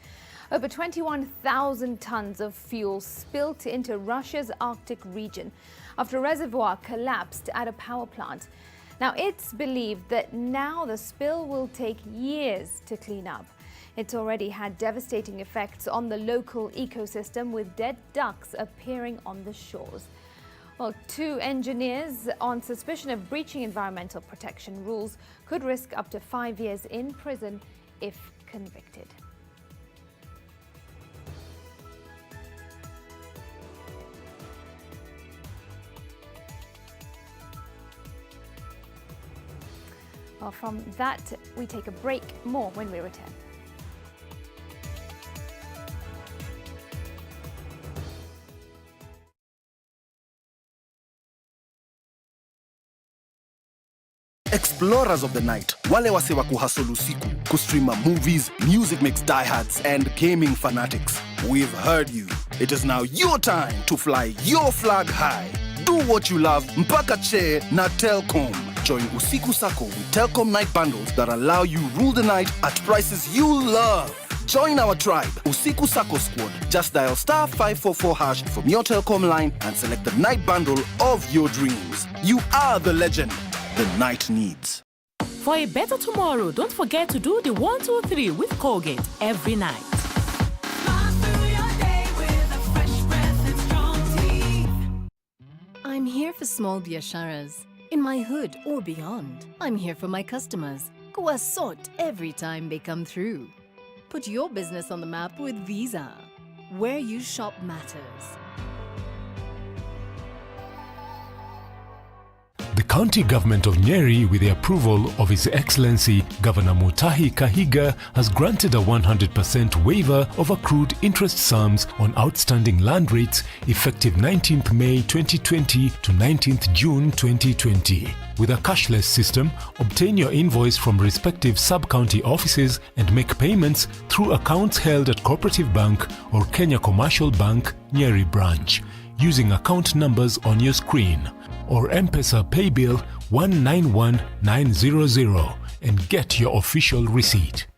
Over 21,000 tons of fuel spilled into Russia's Arctic region after a reservoir collapsed at a power plant. Now, it's believed that now the spill will take years to clean up. It's already had devastating effects on the local ecosystem, with dead ducks appearing on the shores. Well, 2 engineers on suspicion of breaching environmental protection rules could risk up to 5 years in prison if convicted. Well, from that, we take a break. More when we return. Explorers of the night, wale wase wa kuhustle usiku, kustreama movies, music mix diehards, and gaming fanatics. We've heard you. It is now your time to fly your flag high. Do what you love, mpaka che na Telkom. Join Usiku Sako with Telkom night bundles that allow you rule the night at prices you love. Join our tribe, Usiku Sako Squad. Just dial *544# from your Telkom line and select the night bundle of your dreams. You are the legend the night needs. For a better tomorrow, don't forget to do the 1, 2, 3 with Colgate every night. I'm here for small biasharas, in my hood or beyond. I'm here for my customers, who are sought every time they come through. Put your business on the map with Visa. Where you shop matters. The county government of Nyeri, with the approval of His Excellency Governor Mutahi Kahiga, has granted a 100% waiver of accrued interest sums on outstanding land rates effective 19th May 2020 to 19th June 2020. With a cashless system, obtain your invoice from respective sub-county offices and make payments through accounts held at Cooperative Bank or Kenya Commercial Bank, Nyeri branch, using account numbers on your screen, or M-Pesa Paybill 191900 and get your official receipt.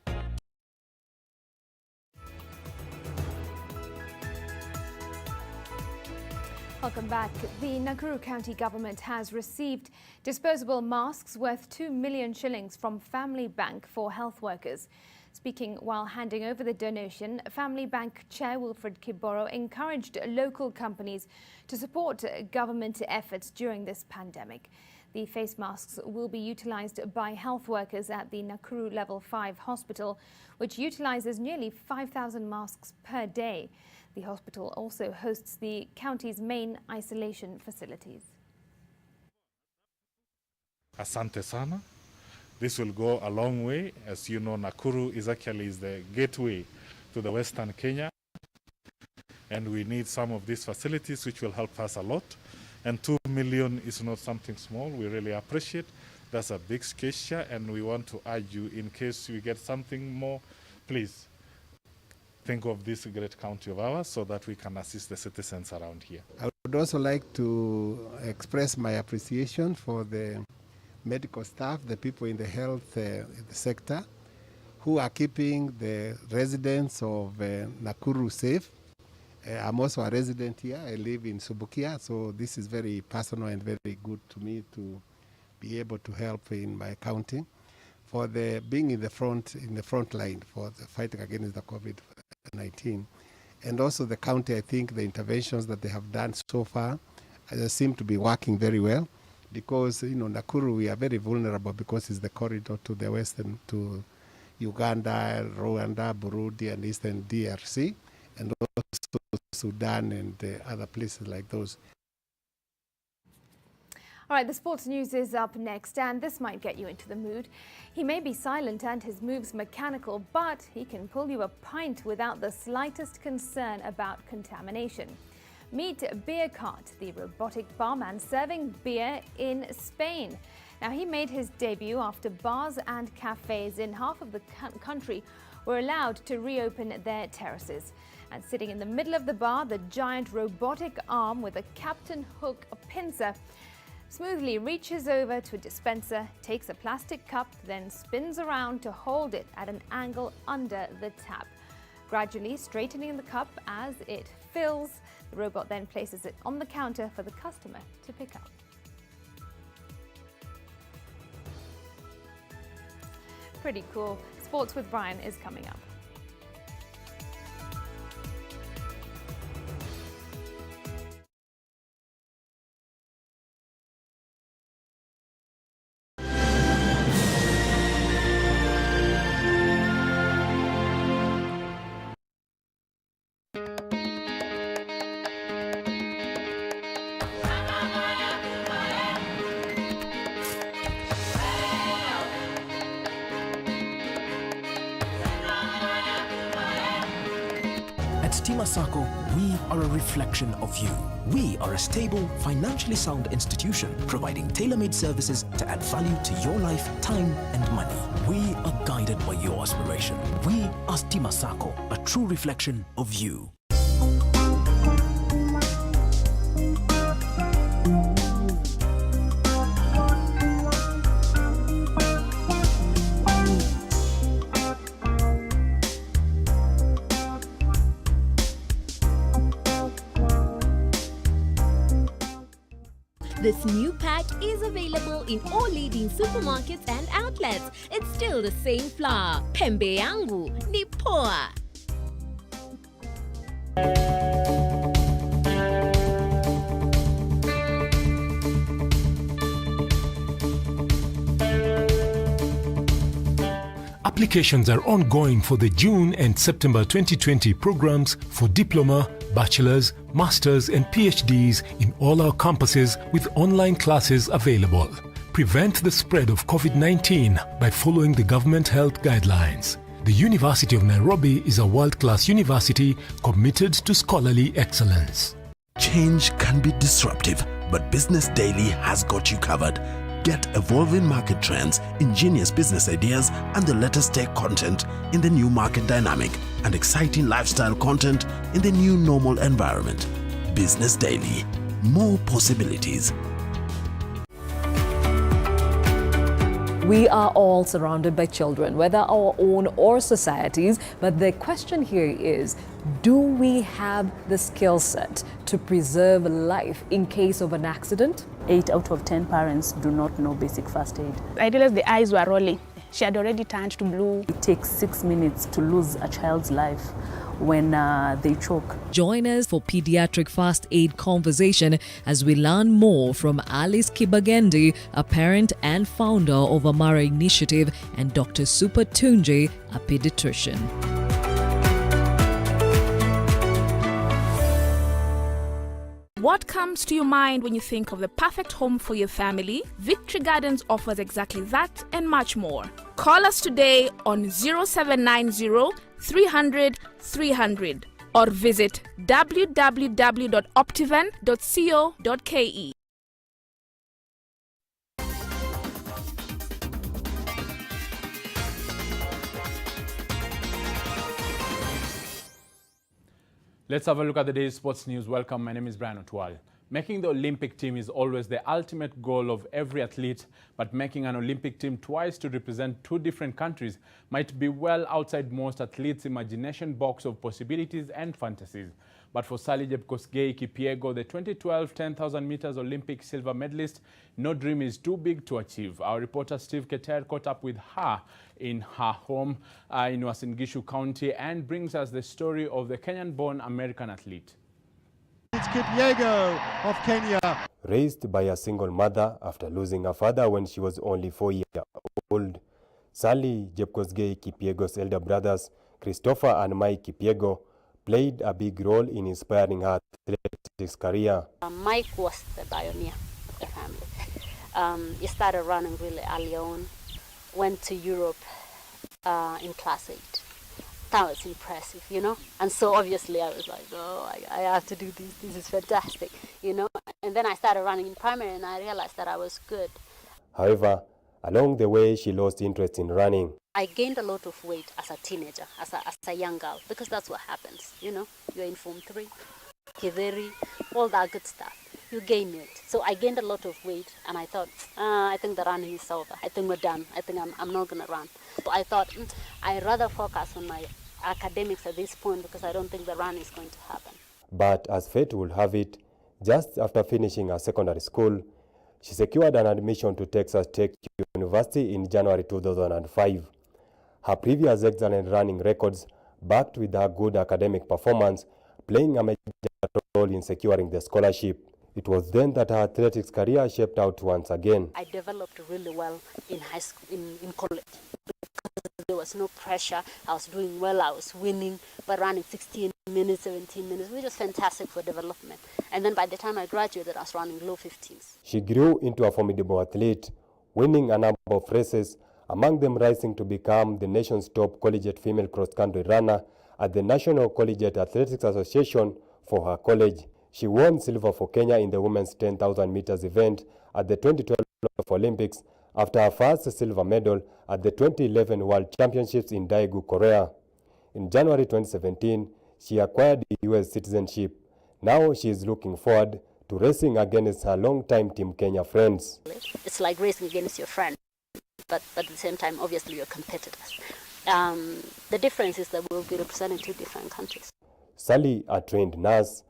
Welcome back. The Nakuru County Government has received disposable masks worth 2 million shillings from Family Bank for health workers. Speaking while handing over the donation, Family Bank Chair Wilfred Kiboro encouraged local companies to support government efforts during this pandemic. The face masks will be utilised by health workers at the Nakuru Level 5 hospital, which utilises nearly 5,000 masks per day. The hospital also hosts the county's main isolation facilities. Asante sana. This will go a long way. As you know, Nakuru is the gateway to the Western Kenya. And we need some of these facilities, which will help us a lot. And 2 million is not something small. We really appreciate. That's a big gesture, and we want to urge you, in case we get something more, please think of this great county of ours so that we can assist the citizens around here. I would also like to express my appreciation for the medical staff, the people in the health sector, who are keeping the residents of Nakuru safe. I'm also a resident here. I live in Subukia, so this is very personal and very good to me to be able to help in my county for the being in the front line for the fighting against the COVID-19. And also the county, I think the interventions that they have done so far seem to be working very well, because, Nakuru, we are very vulnerable because it's the corridor to the western, to Uganda, Rwanda, Burundi, and eastern DRC, and also Sudan and other places like those. All right, the sports news is up next, and this might get you into the mood. He may be silent and his moves mechanical, but he can pull you a pint without the slightest concern about contamination. Meet Beer Cart, the robotic barman serving beer in Spain. Now, he made his debut after bars and cafes in half of the country were allowed to reopen their terraces. And sitting in the middle of the bar, the giant robotic arm with a captain hook pincer smoothly reaches over to a dispenser, takes a plastic cup, then spins around to hold it at an angle under the tap, gradually straightening the cup as it fills. The robot then places it on the counter for the customer to pick up. Pretty cool. Sports with Brian is coming up. Sacco, we are a reflection of you. We are a stable, financially sound institution providing tailor-made services to add value to your life, time and money. We are guided by your aspiration. We are Stima Sacco, a true reflection of you. This new pack is available in all leading supermarkets and outlets. It's still the same flour. Pembe yangu ni poa. Applications are ongoing for the June and September 2020 programs for diploma, bachelor's, master's and PhDs in all our campuses with online classes available. Prevent the spread of COVID-19 by following the government health guidelines. The University of Nairobi is a world-class university committed to scholarly excellence. Change can be disruptive, but Business Daily has got you covered. Get evolving market trends, ingenious business ideas, and the latest tech content in the new market dynamic and exciting lifestyle content in the new normal environment. Business Daily. More possibilities. We are all surrounded by children, whether our own or society's, but the question here is, do we have the skill set to preserve life in case of an accident? 8 out of 10 parents do not know basic first aid. I realized the eyes were rolling. She had already turned to blue. It takes 6 minutes to lose a child's life when they choke. Join us for Pediatric First Aid Conversation as we learn more from Alice Kibagendi, a parent and founder of Amara Initiative, and Dr. Super Tunje, a pediatrician. What comes to your mind when you think of the perfect home for your family? Victory Gardens offers exactly that and much more. Call us today on 0790 300 300 or visit www.optivan.co.ke. Let's have a look at the day's sports news. Welcome, my name is Brian Otwal. Making the Olympic team is always the ultimate goal of every athlete, but making an Olympic team twice to represent two different countries might be well outside most athletes' imagination box of possibilities and fantasies. But for Sally Jepkosgei Kipyego, the 2012 10,000 meters Olympic silver medalist, no dream is too big to achieve. Our reporter Steve Keter caught up with her in her home in Uasin Gishu County and brings us the story of the Kenyan-born American athlete. It's Kipyego of Kenya. Raised by a single mother after losing her father when she was only 4 years old, Sally Jepkosgei Kipyego's elder brothers, Christopher and Mike Kipyego, played a big role in inspiring her athletics career. Mike was the pioneer of the family. He started running really early on, went to Europe in class 8. That was impressive, you know. And so obviously I was like, oh, I have to do this. This is fantastic, you know. And then I started running in primary and I realized that I was good. However, along the way, she lost interest in running. I gained a lot of weight as a teenager, as a young girl, because that's what happens, you know. You're in Form 3, Kideri, all that good stuff. You gain weight. So I gained a lot of weight and I thought, I think the running is over. I think we're done. I think I'm not going to run. So I thought, I'd rather focus on my academics at this point because I don't think the run is going to happen. But as fate would have it, just after finishing her secondary school, she secured an admission to Texas Tech University in January 2005. Her previous excellent running records, backed with her good academic performance, playing a major role in securing the scholarship. It was then that her athletics career shaped out once again. I developed really well in high school, in college. There was no pressure. I was doing well. I was winning, but running 16 minutes, 17 minutes, which was fantastic for development. And then by the time I graduated, I was running low 15s. She grew into a formidable athlete, winning a number of races, among them rising to become the nation's top collegiate female cross-country runner at the National Collegiate Athletics Association for her college. She won silver for Kenya in the women's 10,000 meters event at the 2012 Olympics after her first silver medal at the 2011 World Championships in Daegu, Korea. In January 2017, she acquired US citizenship. Now she is looking forward to racing against her long-time Team Kenya friends. It's like racing against your friend, but at the same time, obviously, you're competitors. The difference is that we'll be representing two different countries. Sally, a trained nurse,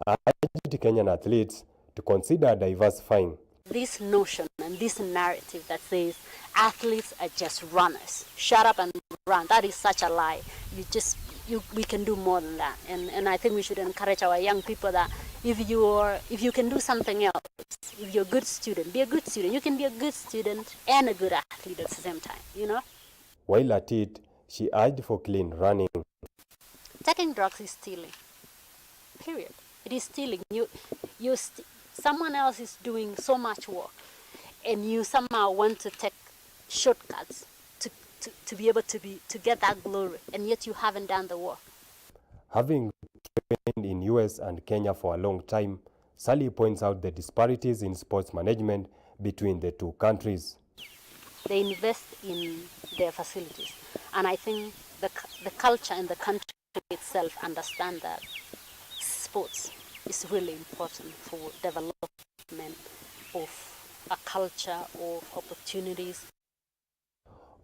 urged Kenyan athletes to consider diversifying. This notion and this narrative that says athletes are just runners, shut up and run, that is such a lie. We can do more than that. And I think we should encourage our young people that if you can do something else, if you're a good student, be a good student. You can be a good student and a good athlete at the same time, you know? While at it, she urged for clean running. Taking drugs is stealing, period. It is stealing. Someone else is doing so much work and you somehow want to take shortcuts to be able to get that glory, and yet you haven't done the work. Having trained in US and Kenya for a long time, Sally points out the disparities in sports management between the two countries. They invest in their facilities, and I think the culture and the country itself understand that sports is really important for development of a culture, of opportunities.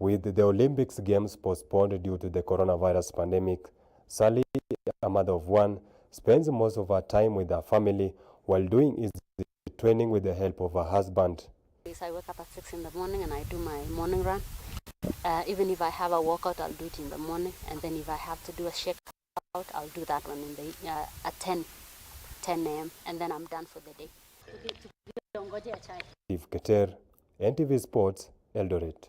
With the Olympics Games postponed due to the coronavirus pandemic, Sally, a mother of one, spends most of her time with her family while doing his training with the help of her husband. I wake up at 6 in the morning and I do my morning run. Even if I have a workout, I'll do it in the morning. And then if I have to do a shakeout, I'll do that one at 10 a.m. and then I'm done for the day. Steve Keter, NTV Sports, Eldoret.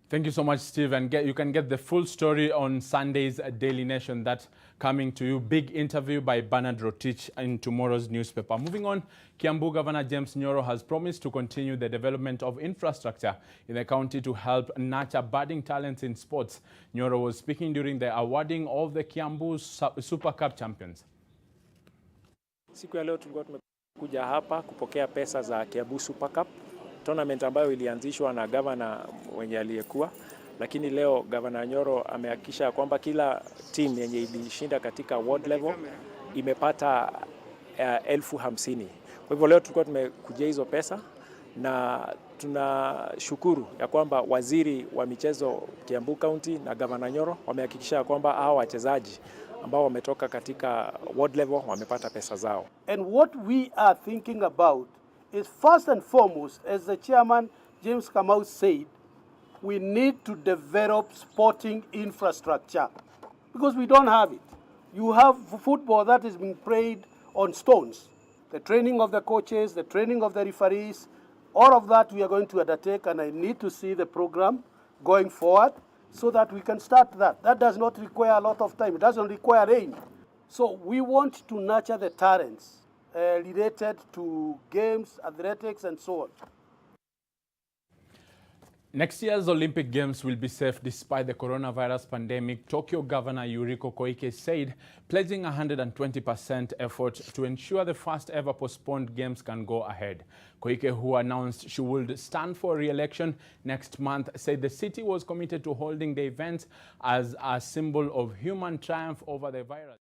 Thank you so much, Steve. And you can get the full story on Sunday's Daily Nation. That's coming to you. Big interview by Bernard Rotich in tomorrow's newspaper. Moving on, Kiambu Governor James Nyoro has promised to continue the development of infrastructure in the county to help nurture budding talents in sports. Nyoro was speaking during the awarding of the Kiambu Super Cup champions. Siku ya leo tulikuwa tumekuja hapa kupokea pesa za Kiambu Super Cup tournament ambayo ilianzishwa na gavana mwenye aliyekuwa, lakini leo gavana Nyoro amehakikisha kwamba kila team yenye ilishinda katika ward level imepata 50,000. Kwa hivyo leo tulikuwa tumekujia hizo pesa na tunashukuru ya kwamba waziri wa michezo Kiambu County na gavana Nyoro wamehakikisha kwamba hao wachezaji ambao wametoka katika ward level wamepata pesa zao. And what we are thinking about is first and foremost, as the chairman James Kamau said, we need to develop sporting infrastructure because we don't have it. You have football that is being played on stones. The training of the coaches, the training of the referees, all of that we are going to undertake, and I need to see the program going forward so that we can start that. That does not require a lot of time. It doesn't require rain. So we want to nurture the talents related to games, athletics, and so on. Next year's Olympic Games will be safe despite the coronavirus pandemic, Tokyo Governor Yuriko Koike said, pledging 120% effort to ensure the first ever postponed games can go ahead. Koike, who announced she would stand for re-election next month, said the city was committed to holding the event as a symbol of human triumph over the virus.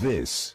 This